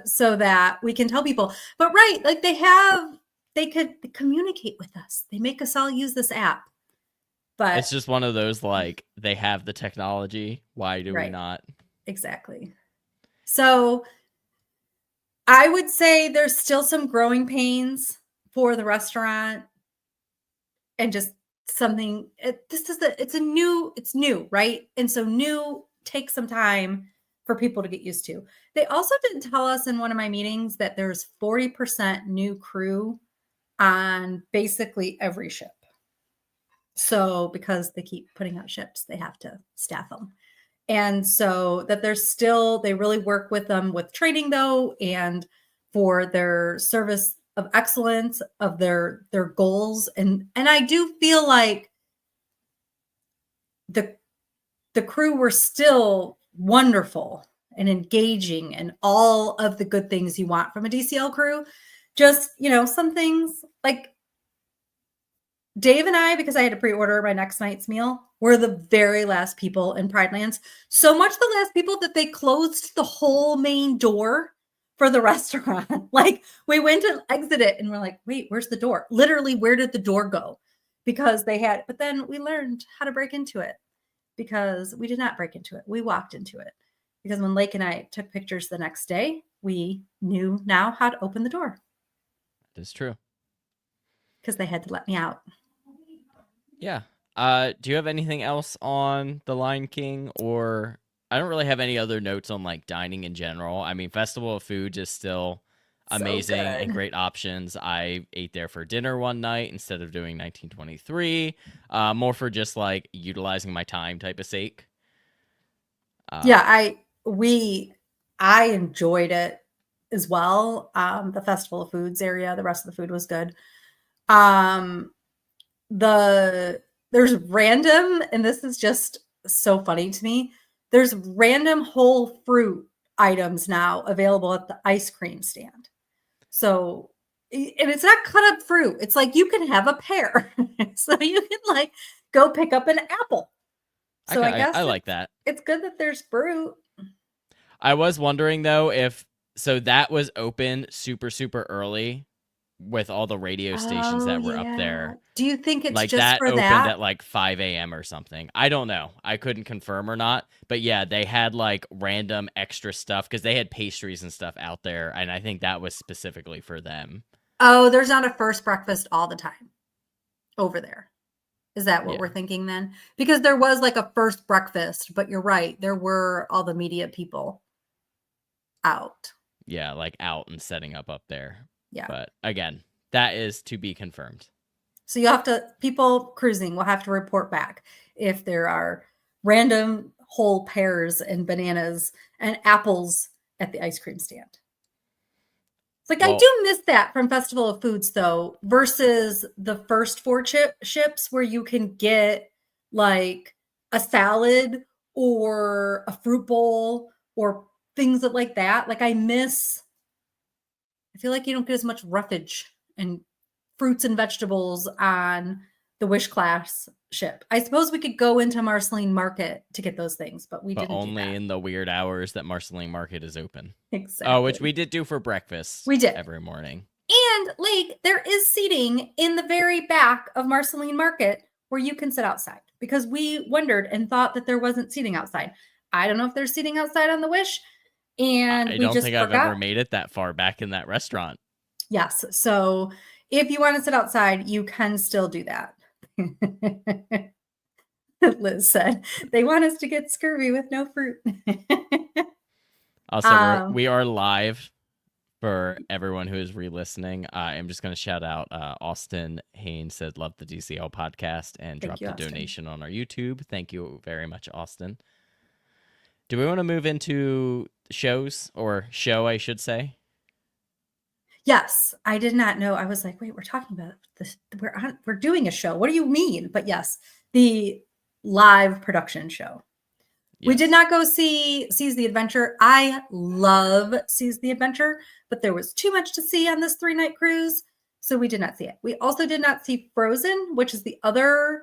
so that we can tell people. But right, like they could communicate with us. They make us all use this app. But it's just one of those, like, they have the technology. Why do we not? Exactly. So I would say there's still some growing pains for the restaurant and just something. It's new, right? And so new takes some time for people to get used to. They also didn't tell us in one of my meetings that there's 40% new crew on basically every ship. So because they keep putting out ships, they have to staff them. And so that they really work with them with training though, and for their service of excellence of their goals. And I do feel like the crew were still wonderful and engaging and all of the good things you want from a DCL crew. Just, some things like Dave and I, because I had to pre-order my next night's meal, were the very last people in Pride Lands. So much the last people that they closed the whole main door for the restaurant. Like we went to exit it and we're like, wait, where's the door? Literally, where did the door go? Because but then we learned how to break into it. because we did not break into it. We walked into it because when Lake and I took pictures the next day, we knew now how to open the door. That is true. Because they had to let me out. Yeah. Do you have anything else on The Lion King, or I don't really have any other notes on like dining in general. I mean, Festival of Foods is still amazing and great options. I ate there for dinner one night instead of doing 1923, more for just like utilizing my time type of sake. Yeah, I enjoyed it as well. The Festival of Foods area, the rest of the food was good. There's random, and this is just so funny to me. There's random whole fruit items now available at the ice cream stand. So, and it's not cut up fruit. It's like you can have a pear. So you can like go pick up an apple. So I guess I like that. It's good that there's fruit. I was wondering though if so that was open super, super early with all the radio stations that were up there. Do you think it's like just that for opened that? at like 5 a.m. or something? I don't know. I couldn't confirm or not. But yeah, they had like random extra stuff because they had pastries and stuff out there. And I think that was specifically for them. Oh, there's not a first breakfast all the time over there. Is that what we're thinking then? Because there was like a first breakfast, but you're right. There were all the media people out. Yeah, like out and setting up there. Yeah. But again, that is to be confirmed. So you have to, people cruising will have to report back if there are random whole pears and bananas and apples at the ice cream stand. It's like, I do miss that from Festival of Foods though, versus the first 4 ships where you can get like a salad or a fruit bowl or things like that. Like I feel like you don't get as much roughage and fruits and vegetables on the Wish class ship. I suppose we could go into Marceline Market to get those things, but we didn't only do that. In the weird hours that Marceline Market is open. Exactly. Oh, which we did do for breakfast. We did. Every morning. And Lake, there is seating in the very back of Marceline Market where you can sit outside because we wondered and thought that there wasn't seating outside. I don't know if there's seating outside on the Wish. And I don't think I've ever made it that far back in that restaurant. Yes. So if you want to sit outside, you can still do that. Liz said they want us to get scurvy with no fruit. Also, we are live for everyone who is re-listening. I'm just going to shout out Austin Haynes said, love the DCL podcast and dropped a donation on our YouTube. Thank you very much, Austin. Do we want to move into shows or show, I should say? Yes, I did not know. I was like, wait, we're talking about this. We're doing a show. What do you mean? But yes, the live production show. Yes. We did not go see Seize the Adventure. I love Seize the Adventure, but there was too much to see on this 3-night cruise, so we did not see it. We also did not see Frozen, which is the other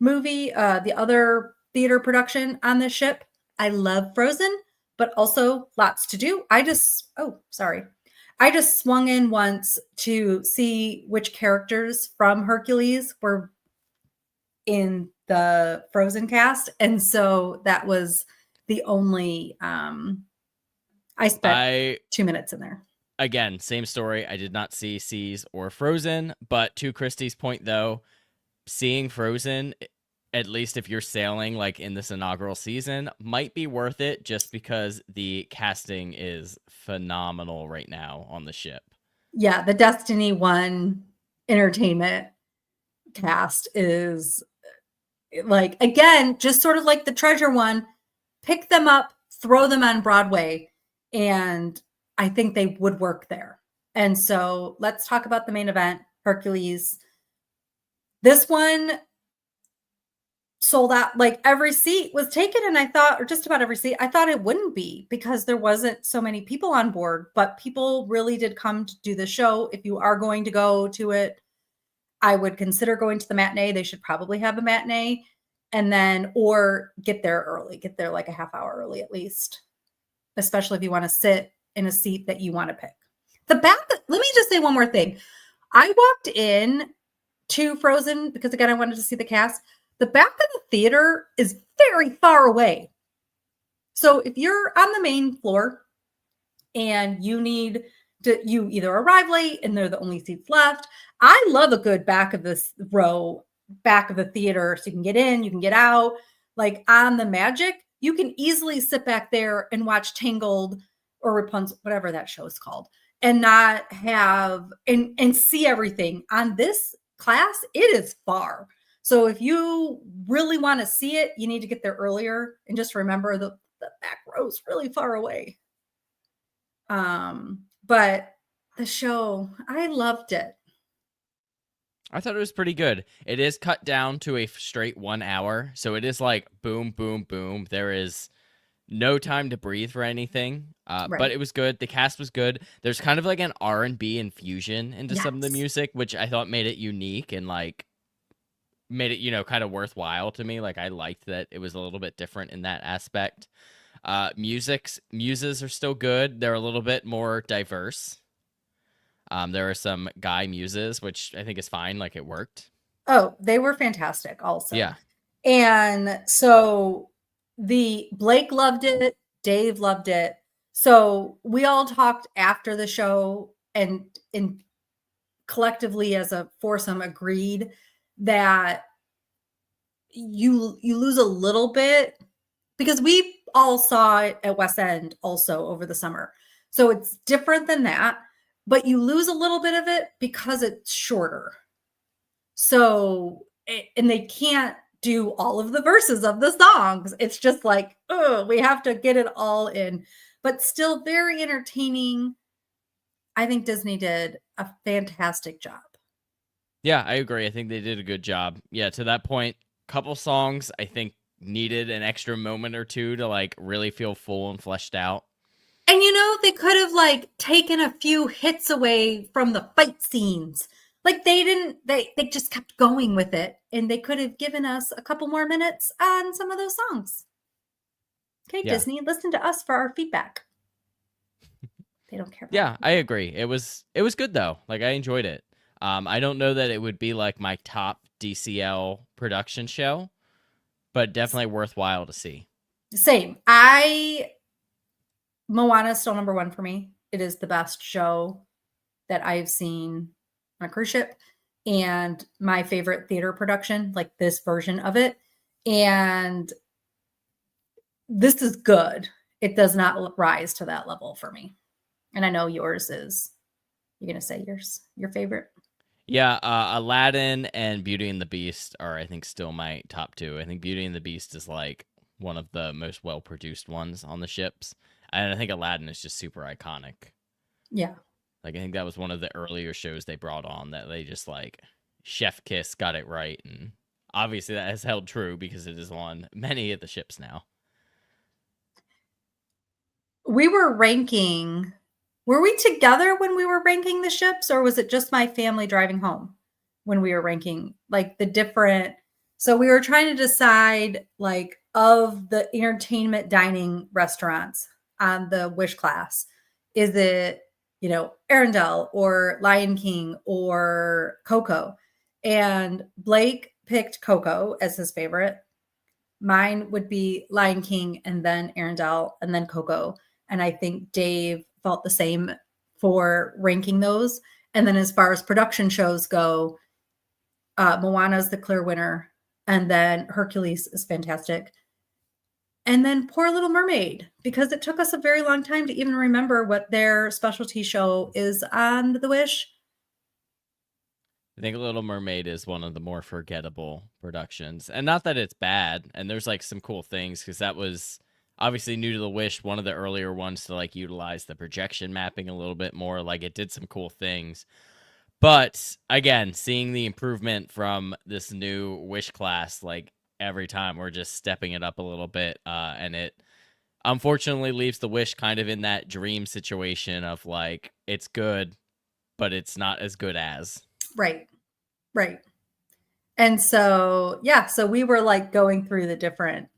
movie, the other theater production on this ship. I love Frozen, but also lots to do. I just swung in once to see which characters from Hercules were in the Frozen cast. And so that was the only, I spent 2 minutes in there. Again, same story. I did not see Seize or Frozen, but to Christy's point though, seeing Frozen, at least if you're sailing like in this inaugural season, might be worth it just because the casting is phenomenal right now on the ship. Yeah, the Destiny 1 entertainment cast is like, again, just sort of like the Treasure one, pick them up, throw them on Broadway, and I think they would work there. And so let's talk about the main event, Hercules. This one sold out, like every seat was taken, and I thought, or just about every seat, I thought it wouldn't be because there wasn't so many people on board, but people really did come to do the show. If you are going to go to it, I would consider going to the matinee. They should probably have a matinee, and then, or get there early, get there like a half hour early at least, especially if you want to sit in a seat that you want to pick. Let me just say one more thing. I walked in to Frozen because again, I wanted to see the cast. the back of the theater is very far away. So if you're on the main floor and you either arrive late and they're the only seats left. I love a good back of this row, back of the theater, so you can get in, you can get out. Like on the Magic, you can easily sit back there and watch Tangled or Rapunzel, whatever that show is called, and not have and see everything. On this class, it is far. So if you really want to see it, you need to get there earlier, and just remember the back row is really far away. But the show, I loved it. I thought it was pretty good. It is cut down to a straight 1 hour, so it is like boom, boom, boom. There is no time to breathe for anything, but it was good. The cast was good. There's kind of like an R&B infusion into some of the music, which I thought made it unique and like made it, kind of worthwhile to me. Like I liked that it was a little bit different in that aspect. Muses are still good. They're a little bit more diverse. There are some guy muses, which I think is fine. Like it worked. Oh, they were fantastic also. Yeah. And so Blake loved it. Dave loved it. So we all talked after the show and collectively as a foursome agreed that you lose a little bit because we all saw it at West End also over the summer. So it's different than that, but you lose a little bit of it because it's shorter. So, and they can't do all of the verses of the songs. It's just like, oh, we have to get it all in, but still very entertaining. I think Disney did a fantastic job. Yeah, I agree. I think they did a good job. Yeah, to that point, couple songs I think needed an extra moment or two to like really feel full and fleshed out. And they could have like taken a few hits away from the fight scenes. Like they didn't, they just kept going with it, and they could have given us a couple more minutes on some of those songs. Okay, yeah. Disney, listen to us for our feedback. They don't care. Yeah, I agree. It was good though. Like I enjoyed it. I don't know that it would be like my top DCL production show, but definitely worthwhile to see. Same. Moana is still number one for me. It is the best show that I've seen on a cruise ship and my favorite theater production, like this version of it. And this is good. It does not rise to that level for me. And I know yours is, you're going to say your favorite? Yeah, Aladdin and Beauty and the Beast are, I think, still my top two. I think Beauty and the Beast is like one of the most well-produced ones on the ships. And I think Aladdin is just super iconic. Yeah. Like, I think that was one of the earlier shows they brought on that they just, like, chef kiss got it right. And obviously that has held true because it is on many of the ships now. We were ranking... Were we together when we were ranking the ships, or was it just my family driving home when we were ranking like the different? So we were trying to decide like of the entertainment dining restaurants on the Wish class. Is it, Arendelle or Lion King or Coco? And Blake picked Coco as his favorite. Mine would be Lion King and then Arendelle and then Coco. And I think Dave felt the same for ranking those. And then as far as production shows go, Moana is the clear winner. And then Hercules is fantastic. And then Poor Little Mermaid, because it took us a very long time to even remember what their specialty show is on the Wish. I think Little Mermaid is one of the more forgettable productions. And not that it's bad. And there's like some cool things because that was... obviously new to the Wish, one of the earlier ones to like utilize the projection mapping a little bit more. Like it did some cool things. But again, seeing the improvement from this new Wish class, like every time we're just stepping it up a little bit. And it unfortunately leaves the Wish kind of in that dream situation of like, it's good, but it's not as good as. Right. Right. And so, yeah, so we were like going through the different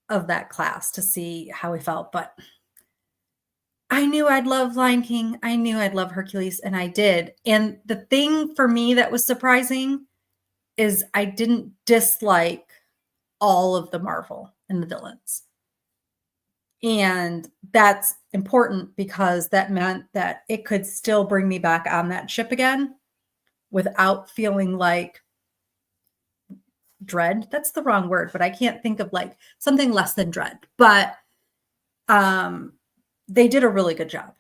of that class to see how we felt, but I knew I'd love Lion King. I knew I'd love Hercules, and I did. And the thing for me that was surprising is I didn't dislike all of the Marvel and the villains. And that's important because that meant that it could still bring me back on that ship again without feeling like dread. That's the wrong word, but I can't think of like something less than dread. But they did a really good job.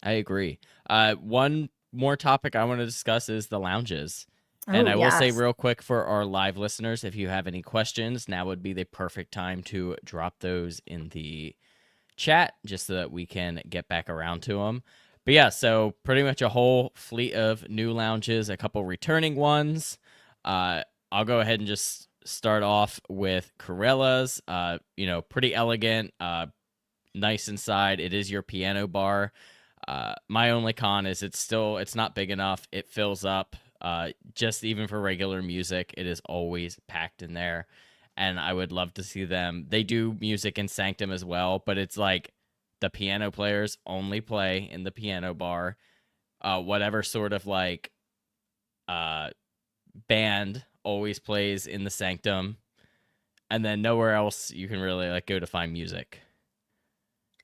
I agree. One more topic I want to discuss is the lounges. And Oh, I will say yes. real quick for our live listeners, if you have any questions, now would be the perfect time to drop those in the chat just so that we can get back around to them. But yeah, so pretty much a whole fleet of new lounges, a couple returning ones. I'll go ahead and just start off with Corella's. Pretty elegant, nice inside. It is your piano bar. My only con is it's not big enough. It fills up. Just even for regular music, it is always packed in there. And I would love to see them. They do music in Sanctum as well, but it's like the piano players only play in the piano bar. Whatever sort of like band always plays in the Sanctum, and then nowhere else you can really like go to find music.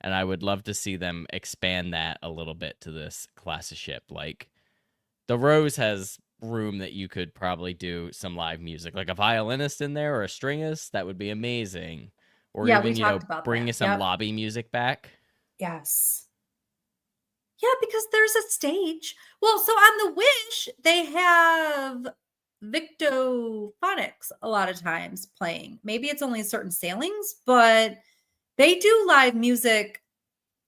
And I would love to see them expand that a little bit to this class of ship. Like the Rose has room that you could probably do some live music, like a violinist in there or a stringist. That would be amazing. Or Yeah, we even, talked about bringing that. some Yep. lobby music back. Yes. Yeah, because there's a stage. Well, so on the Wish, they have Victophonics a lot of times playing. Maybe it's only certain sailings, but they do live music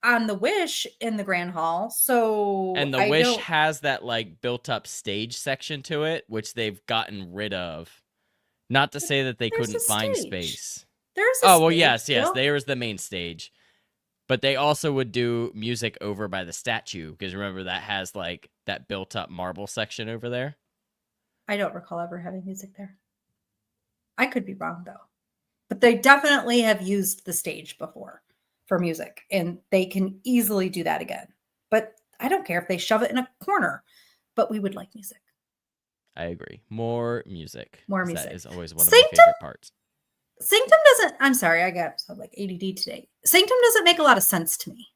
on the Wish in the Grand Hall. So And the I Wish don't. has that like built up stage section to it, which they've gotten rid of. Not to say that they There's a couldn't find stage. space. There's a Oh, well, stage yes, still. there's the main stage. But they also would do music over by the statue, because remember that has like that built up marble section over there. I don't recall ever having music there. I could be wrong though. But they definitely have used the stage before for music, and they can easily do that again. But I don't care if they shove it in a corner, but we would like music. I agree. More music. More 'Cause that music. is always one of my Sanctum favorite parts. Sanctum doesn't, I'm sorry, I got so like ADD today. Sanctum doesn't make a lot of sense to me.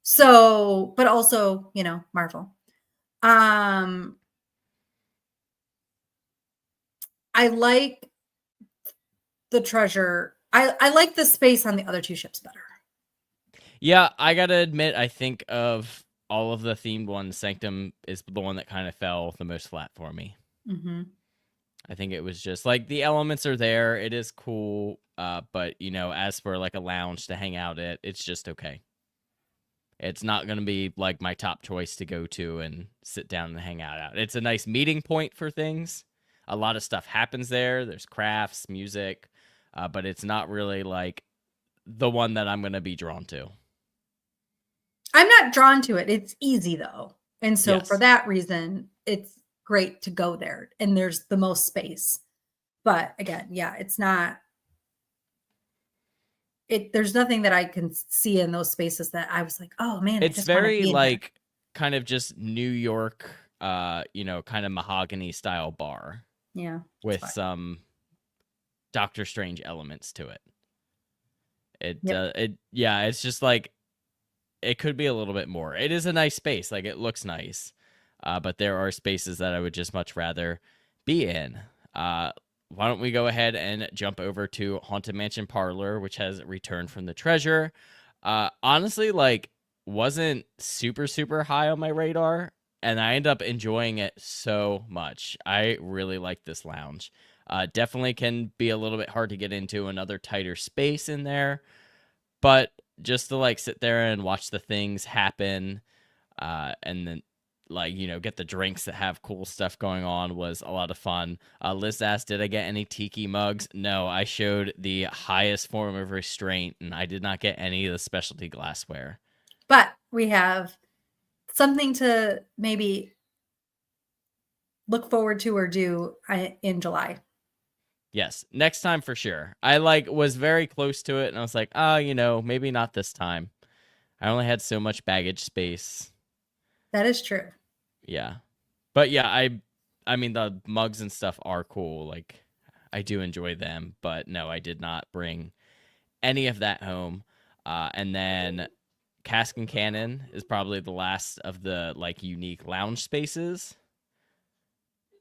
So, but also, Marvel. I like the treasure. I like the space on the other two ships better. Yeah, I gotta admit, I think of all of the themed ones, Sanctum is the one that kind of fell the most flat for me. Mm-hmm. I think it was just like the elements are there, it is cool, but as for like a lounge to hang out at, it's just okay. It's not gonna be like my top choice to go to and sit down and hang out at. It's a nice meeting point for things. A lot of stuff happens there. There's crafts, music, but it's not really like the one that I'm gonna be drawn to. I'm not drawn to it. It's easy though. And so for Yes. that reason, it's great to go there and there's the most space. But again, yeah, it's not there's nothing that I can see in those spaces that I was like, "Oh man, I It's just want to very be in here." like kind of just New York, kind of mahogany style bar Yeah, it's with fine. some Doctor Strange elements to it. Yep. It's just like it could be a little bit more. It is a nice space, like it looks nice, but there are spaces that I would just much rather be in. Why don't we go ahead and jump over to Haunted Mansion Parlor, which has returned from the treasure. Honestly, like wasn't super high on my radar, and I end up enjoying it so much. I really like this lounge. Definitely can be a little bit hard to get into, another tighter space in there, but just to like sit there and watch the things happen, and then like get the drinks that have cool stuff going on was a lot of fun. Liz asked, did I get any tiki mugs? No, I showed the highest form of restraint, and I did not get any of the specialty glassware. But we have something to maybe look forward to or do in July. Yes, next time for sure. I was very close to it, and I was like, maybe not this time. I only had so much baggage space. That is true. Yeah, but yeah, I mean, the mugs and stuff are cool. Like, I do enjoy them, but no, I did not bring any of that home. And then Cask and Cannon is probably the last of the like unique lounge spaces.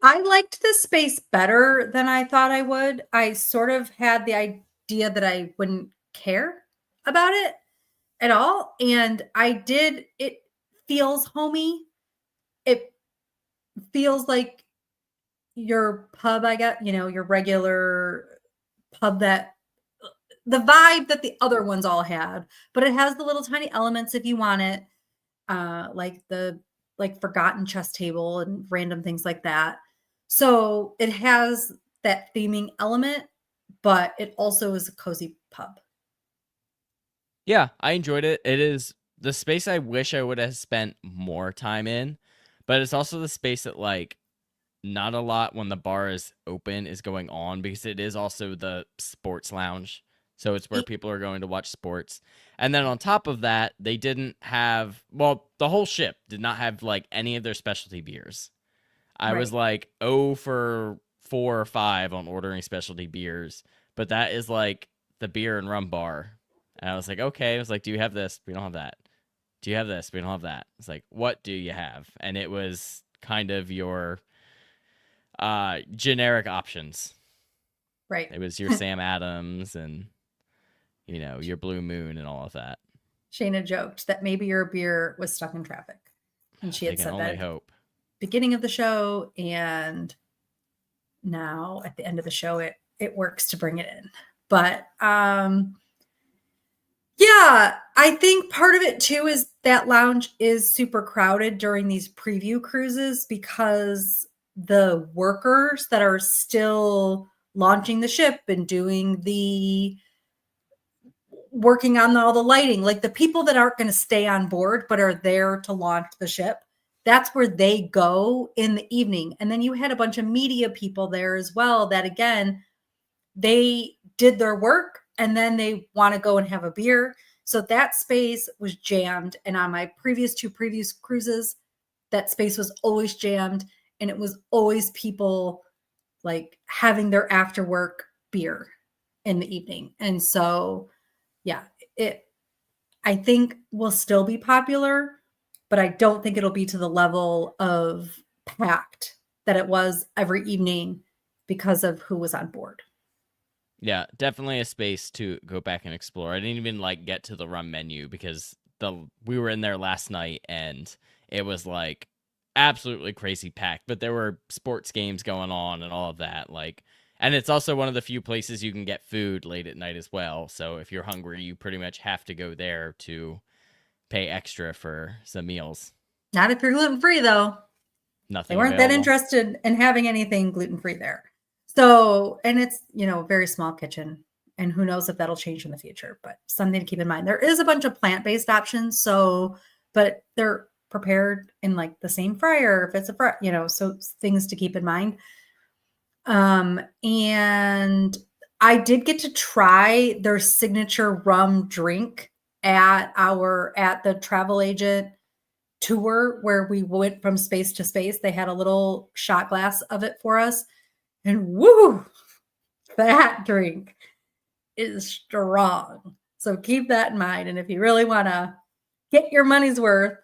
I liked this space better than I thought I would. I sort of had the idea that I wouldn't care about it at all. And I did. It feels homey. It feels like your pub, I got, your regular pub, that the vibe that the other ones all had, but it has the little tiny elements if you want it, like the forgotten chess table and random things like that. So it has that theming element, but it also is a cozy pub. Yeah, I enjoyed it. It is the space I wish I would have spent more time in, but it's also the space that like not a lot when the bar is open is going on because it is also the sports lounge. So it's where people are going to watch sports. And then on top of that, they didn't have, well, the whole ship did not have like any of their specialty beers. I was Right. like 0 for 4 or 5 on ordering specialty beers, but that is like the beer and rum bar. And I was like, okay. I was like, do you have this? We don't have that. Do you have this? We don't have that. It's like, what do you have? And it was kind of your generic options. Right. It was your Sam Adams and your Blue Moon and all of that. Shayna joked that maybe your beer was stuck in traffic, and she They had can said only that at the hope. beginning of the show, and now at the end of the show it works to bring it in. But yeah, I think part of it too is that lounge is super crowded during these preview cruises because the workers that are still launching the ship and doing the working on all the lighting, like the people that aren't going to stay on board but are there to launch the ship, that's where they go in the evening. And then you had a bunch of media people there as well that, again, they did their work and then they want to go and have a beer. So that space was jammed. And on my previous 2 previous cruises, that space was always jammed, and it was always people like having their after work beer in the evening. And so, yeah, I think will still be popular, but I don't think it'll be to the level of packed that it was every evening because of who was on board. Yeah, definitely a space to go back and explore. I didn't even like get to the rum menu because we were in there last night and it was like absolutely crazy packed, but there were sports games going on and all of that. Like, and it's also one of the few places you can get food late at night as well. So if you're hungry, you pretty much have to go there to pay extra for some meals. Not if you're gluten-free, though. They Nothing weren't that available. interested in having anything gluten-free there. So, and it's, a very small kitchen, and who knows if that'll change in the future, but something to keep in mind. There is a bunch of plant-based options, but they're prepared in like the same fryer if it's a fry, so things to keep in mind. And I did get to try their signature rum drink at the travel agent tour where we went from space to space. They had a little shot glass of it for us, and woo, that drink is strong. So keep that in mind. And if you really want to get your money's worth,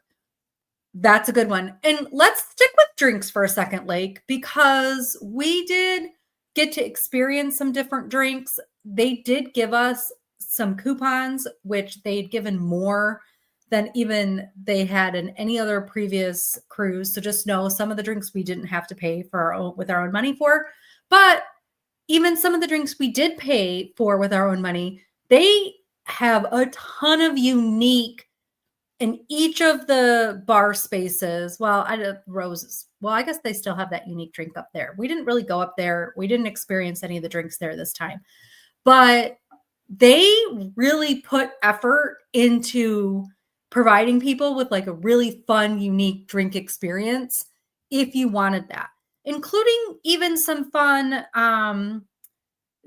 that's a good one. And let's stick with drinks for a second, Lake, because we did get to experience some different drinks. They did give us some coupons, which they'd given more than even they had in any other previous cruise. So just know some of the drinks we didn't have to pay for with our own money for. But even some of the drinks we did pay for with our own money, they have a ton of unique in each of the bar spaces. Well, Roses. Well, I guess they still have that unique drink up there. We didn't really go up there. We didn't experience any of the drinks there this time. But they really put effort into providing people with like a really fun, unique drink experience if you wanted that, including even some fun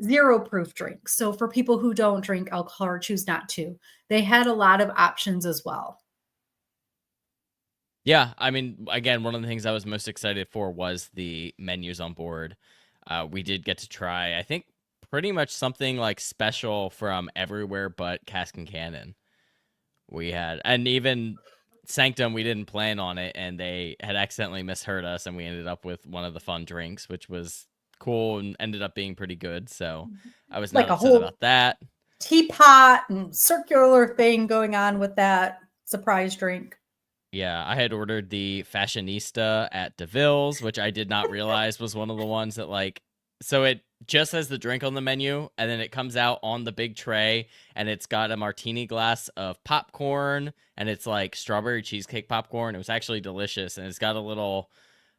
0 proof drinks. So for people who don't drink alcohol or choose not to, they had a lot of options as well. Yeah, I mean, again, one of the things I was most excited for was the menus on board. We did get to try, I think, pretty much something like special from everywhere but Cask and Cannon. We had, and even Sanctum, we didn't plan on it, and they had accidentally misheard us, and we ended up with one of the fun drinks, which was cool and ended up being pretty good. So I was not Like a upset whole about that. teapot and circular thing going on with that surprise drink. Yeah, I had ordered the fashionista at DeVille's, which I did not realize was one of the ones that like. So it just has the drink on the menu, and then it comes out on the big tray, and it's got a martini glass of popcorn, and it's like strawberry cheesecake popcorn. It was actually delicious, and it's got a little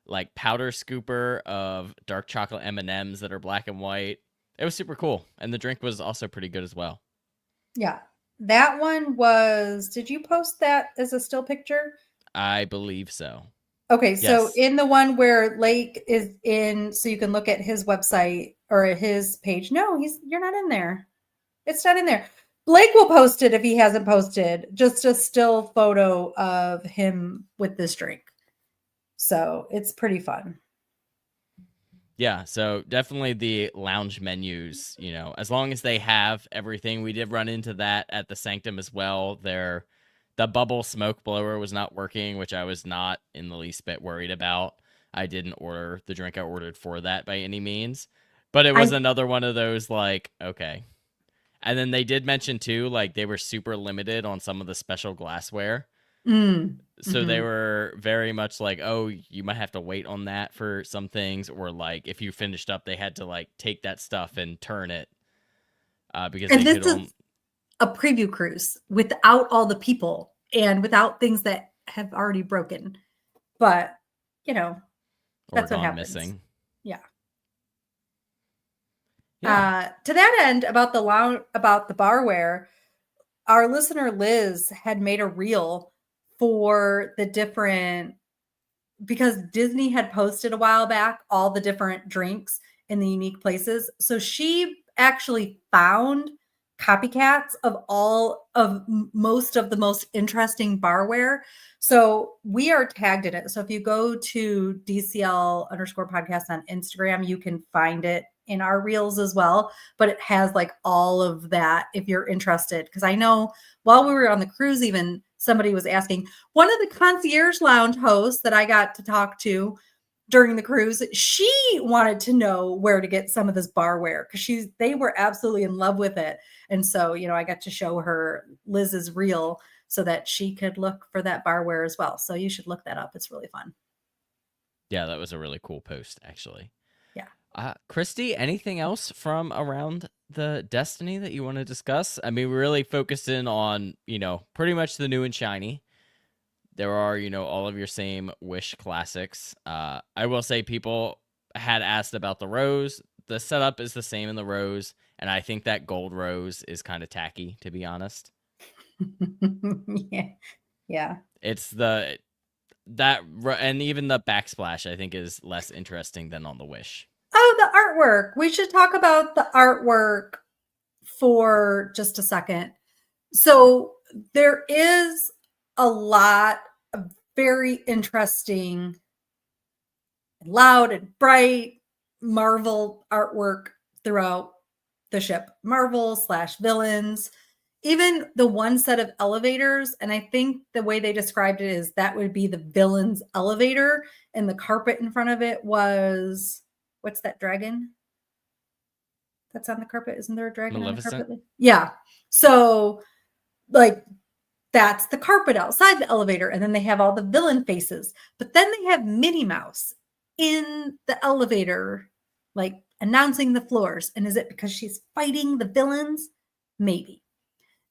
like powder scooper of dark chocolate M&Ms that are black and white. It was super cool, and the drink was also pretty good as well. Yeah. That one was, did you post that as a still picture? I believe so. Okay, so Yes. in the one where Lake is in, so you can look at his website or his page. No, you're not in there. It's not in there. Blake will post it if he hasn't posted, just a still photo of him with this drink. So it's pretty fun. Yeah, so definitely the lounge menus, you know, as long as they have everything. We did run into that at the Sanctum as well. The bubble smoke blower was not working, which I was not in the least bit worried about. I didn't order the drink I ordered for that by any means. But it was I another one of those like, okay. And then they did mention too, like they were super limited on some of the special glassware. So they mhm. were very much like, oh, you might have to wait on that for some things, or like if you finished up, they had to like take that stuff and turn it because And they this could is only. a preview cruise without all the people and without things that have already broken. But, you know, Or that's what gone happens. missing. Yeah. Yeah. To that end, about about the barware, our listener Liz had made a reel for the different, because Disney had posted a while back all the different drinks in the unique places. So she actually found copycats of all of most of the most interesting barware. So we are tagged in it. So if you go to DCL_podcast on Instagram, you can find it in our reels as well. But it has like all of that if you're interested. Because I know while we were on the cruise, even somebody was asking, one of the concierge lounge hosts that I got to talk to during the cruise, she wanted to know where to get some of this barware because they were absolutely in love with it. And so, you know, I got to show her Liz's reel so that she could look for that barware as well. So you should look that up. It's really fun. Yeah, that was a really cool post, actually. Yeah. Christy, anything else from around the Destiny that you want to discuss? I mean, we really focused in on, you know, pretty much the new and shiny. There are, you know, all of your same Wish classics. I will say people had asked about the rose. The setup is the same in the rose, and I think that gold rose is kind of tacky, to be honest. Yeah. Yeah. It's and even the backsplash I think is less interesting than on the Wish. Oh, the artwork. We should talk about the artwork for just a second. So there is a lot of very interesting, loud and bright Marvel artwork throughout the ship. Marvel/villains, even the one set of elevators. And I think the way they described it is that would be the villain's elevator, and the carpet in front of it was, what's that dragon that's on the carpet? Isn't there a dragon on the Maleficent? carpet? Yeah. So like that's the carpet outside the elevator. And then they have all the villain faces. But then they have Minnie Mouse in the elevator, like announcing the floors. And is it because she's fighting the villains? Maybe.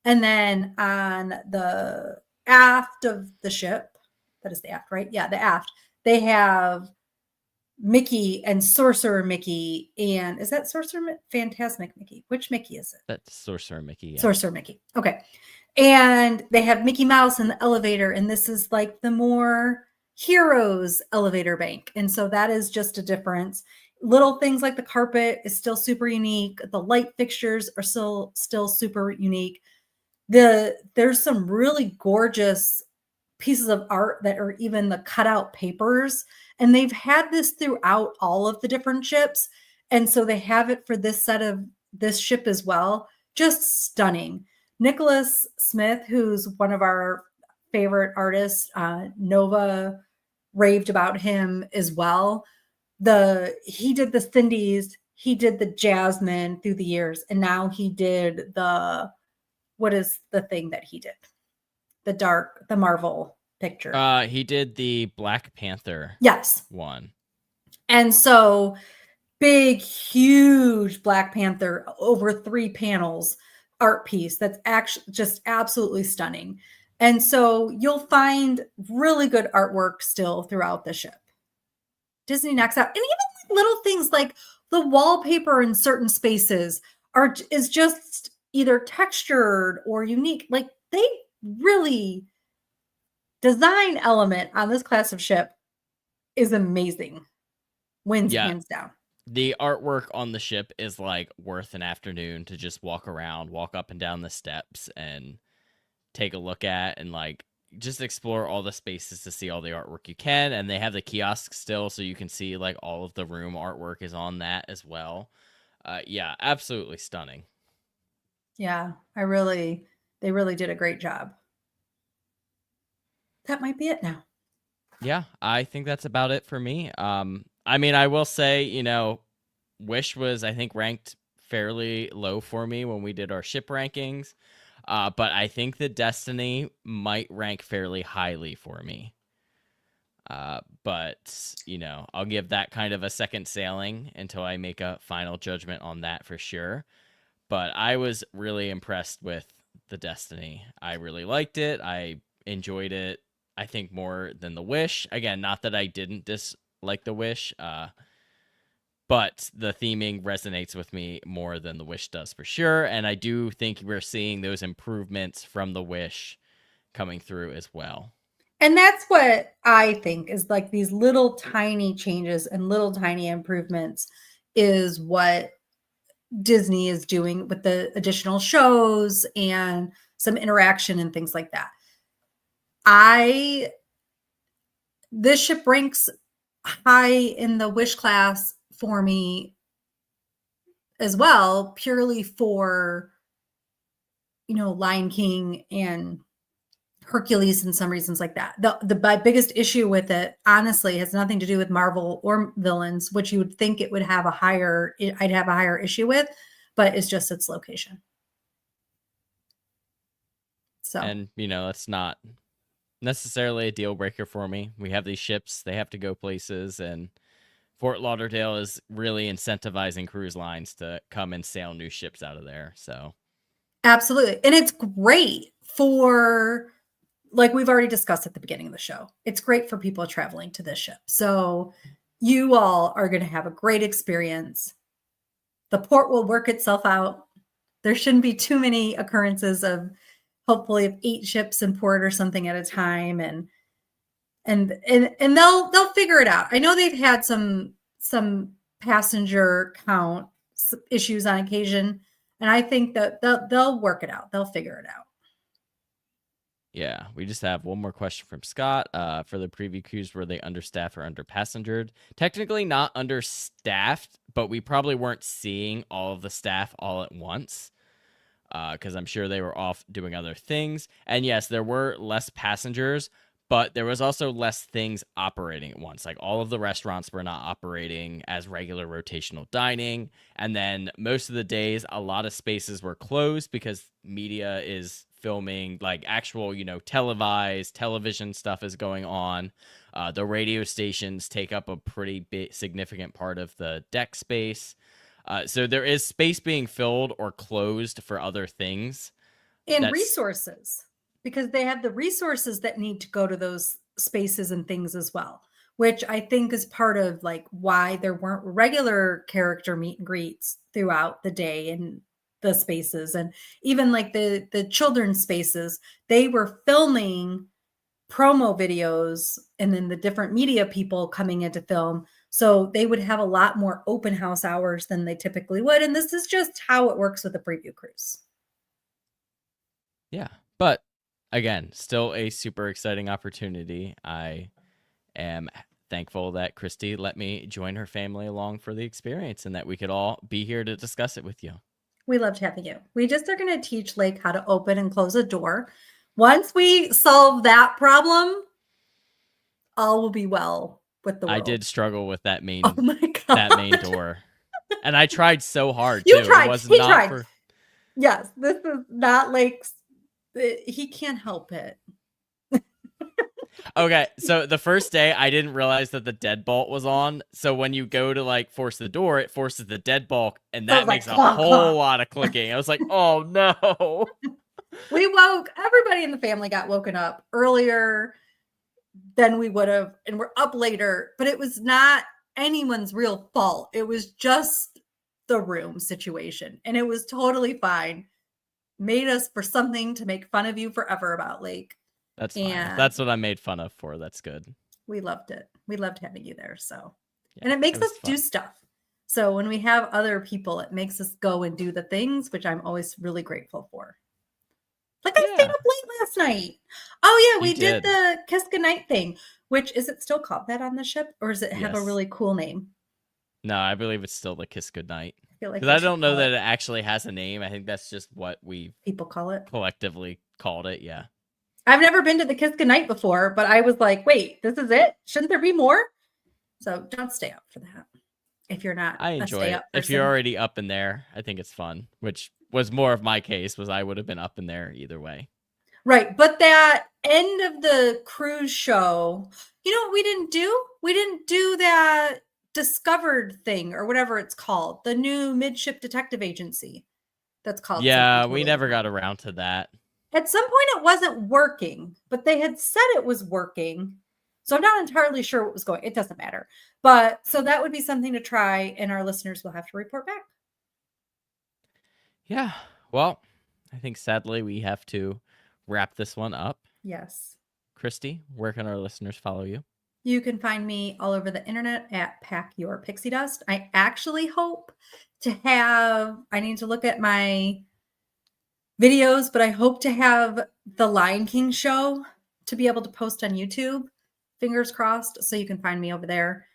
And then on the aft of the ship, that is the aft, right? Yeah, the aft, they have Mickey and Sorcerer Mickey. And is that Fantasmic Mickey? Which Mickey is it? That's Sorcerer Mickey, yeah. Sorcerer Mickey. Okay. And they have Mickey Mouse in the elevator. And this is like the more heroes elevator bank. And so that is just a difference. Little things like the carpet is still super unique. The light fixtures are still super unique. There's some really gorgeous pieces of art that are even the cutout papers. And they've had this throughout all of the different ships. And so they have it for this set of this ship as well. Just stunning. Nicholas Smith, who's one of our favorite artists, Nova raved about him as well. He did the Cindy's, he did the Jasmine through the years, and now he did what is the thing that he did? The Marvel picture. He did the Black Panther Yes. one. And so big, huge Black Panther, over 3 panels art piece that's actually just absolutely stunning. And so you'll find really good artwork still throughout the ship. Disney knocks out, and even little things like the wallpaper in certain spaces is just either textured or unique. Like, they really, design element on this class of ship is amazing. Wins hands down. The artwork on the ship is like worth an afternoon to just walk around, walk up and down the steps and take a look at, and like just explore all the spaces to see all the artwork you can. And they have the kiosk still, so you can see like all of the room artwork is on that as well. Yeah, absolutely stunning. Yeah, they really did a great job. That might be it now. Yeah, I think that's about it for me. I mean, I will say, you know, Wish was, I think, ranked fairly low for me when we did our ship rankings. But I think the Destiny might rank fairly highly for me. But, you know, I'll give that kind of a second sailing until I make a final judgment on that for sure. But I was really impressed with the Destiny. I really liked it. I enjoyed it, I think, more than the Wish. Again, not that I didn't dislike the Wish, but the theming resonates with me more than the Wish does for sure. And I do think we're seeing those improvements from the Wish coming through as well. And that's what I think is like these little tiny changes and little tiny improvements is what Disney is doing with the additional shows and some interaction and things like that. This ship ranks high in the Wish class for me as well, purely for, you know, Lion King and Hercules and some reasons like that. My biggest issue with it, honestly, has nothing to do with Marvel or villains, which you would think it would have I'd have a higher issue with, but it's just its location. So, and you know, that's not necessarily a deal breaker for me. We have these ships, they have to go places, and Fort Lauderdale is really incentivizing cruise lines to come and sail new ships out of there. So absolutely. And it's great for, like we've already discussed at the beginning of the show, it's great for people traveling to this ship. So you all are going to have a great experience. The port will work itself out. There shouldn't be too many occurrences of, hopefully, of 8 ships in port or something at a time. And they'll figure it out. I know they've had some passenger count issues on occasion, and I think that they'll work it out. They'll figure it out. yeah, we just have one more question from Scott. For the preview cruise, were they understaffed or underpassengered? Technically not understaffed, but we probably weren't seeing all of the staff all at once, because I'm sure they were off doing other things. And yes, there were less passengers, but there was also less things operating at once. Like, all of the restaurants were not operating as regular rotational dining. And then most of the days, a lot of spaces were closed because media is filming, like actual, you know, televised television stuff is going on. The radio stations take up a pretty big, significant part of the deck space. So there is space being filled or closed for other things. And resources, because they have the resources that need to go to those spaces and things as well, which I think is part of like why there weren't regular character meet and greets throughout the day in the spaces. And even like the children's spaces, they were filming promo videos and then the different media people coming in to film. So they would have a lot more open house hours than they typically would. And this is just how it works with the preview cruise. Yeah. But again, still a super exciting opportunity. I am thankful that Christy let me join her family along for the experience and that we could all be here to discuss it with you. We loved having you. We just are going to teach Lake how to open and close a door. Once we solve that problem, all will be well with the world. I did struggle with that main Oh my God. that main door. And I tried so hard too. You tried. It was He not tried. for Yes, this is not Lake's. He can't help it. Okay, so the first day I didn't realize that the deadbolt was on. So when you go to like force the door, it forces the deadbolt, and that makes a whole lot of clicking. I was like, oh no. Everybody in the family got woken up earlier than we would have, and we're up later, but it was not anyone's real fault. It was just the room situation, and it was totally fine. Made us for something to make fun of you forever about, Lake. That's fine. If that's what I made fun of for, that's good. We loved it. We loved having you there. So, yeah, and it makes us fun. do stuff. So when we have other people, it makes us go and do the things, which I'm always really grateful for. Like I stayed up late last night. Oh yeah, we did the Kiss Goodnight thing. Which, is it still called that on the ship, or does it have a really cool name? No, I believe it's still the Kiss Goodnight. I feel like because I don't know that it actually has a name. I think that's just what people call it. Collectively called it. Yeah. I've never been to the Kiss Goodnight before, but I was like, wait, this is it? Shouldn't there be more? So don't stay up for that. If you're not, I enjoy it. If you're already up in there, I think it's fun, which was more of my case, was I would have been up in there either way. Right. But that end of the cruise show, you know what we didn't do? We didn't do that Discovered thing or whatever it's called. The new midship detective agency. That's called. Yeah, we never got around to that. At some point it wasn't working, but they had said it was working. So I'm not entirely sure what was going. It doesn't matter. But so that would be something to try, and our listeners will have to report back. Yeah. Well, I think sadly we have to wrap this one up. Yes. Christy, where can our listeners follow you? You can find me all over the internet at Pack Your Pixie Dust. I actually hope to have, I need to look at my videos, but I hope to have the Lion King show to be able to post on YouTube. Fingers crossed. So you can find me over there,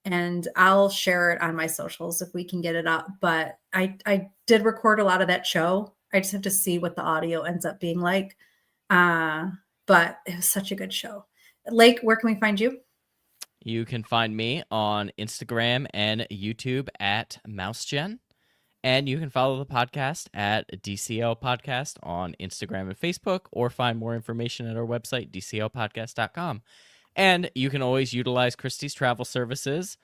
and I'll share it on my socials if we can get it up. But I did record a lot of that show. I just have to see what the audio ends up being like. But it was such a good show. Lake, where can we find you? You can find me on Instagram and YouTube at MouseGen. And you can follow the podcast at DCL Podcast on Instagram and Facebook, or find more information at our website, dclpodcast.com. And you can always utilize Christy's travel services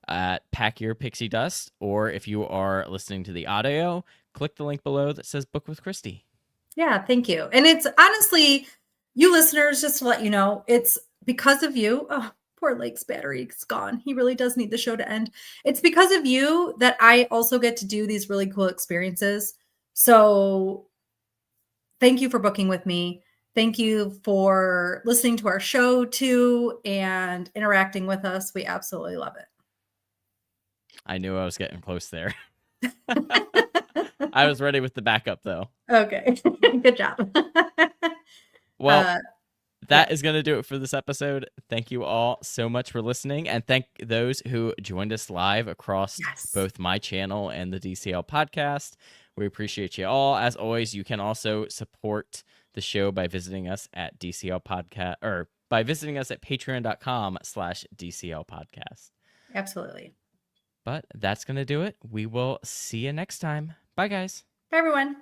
at Pack Your Pixie Dust, or if you are listening to the audio, click the link below that says Book with Christy. Yeah, thank you. And it's honestly, you listeners, just to let you know, it's because of you. Oh, poor Lake's battery is gone. He really does need the show to end. It's because of you that I also get to do these really cool experiences. So thank you for booking with me. Thank you for listening to our show too and interacting with us. We absolutely love it. I knew I was getting close there. I was ready with the backup though. Okay. Good job. Well, that is going to do it for this episode. Thank you all so much for listening, and thank those who joined us live across both my channel and the DCL podcast. We appreciate you all. As always, you can also support the show by visiting us at DCL Podcast, or by visiting us at patreon.com/DCL Podcast. Absolutely. But that's going to do it. We will see you next time. Bye, guys. Bye, everyone.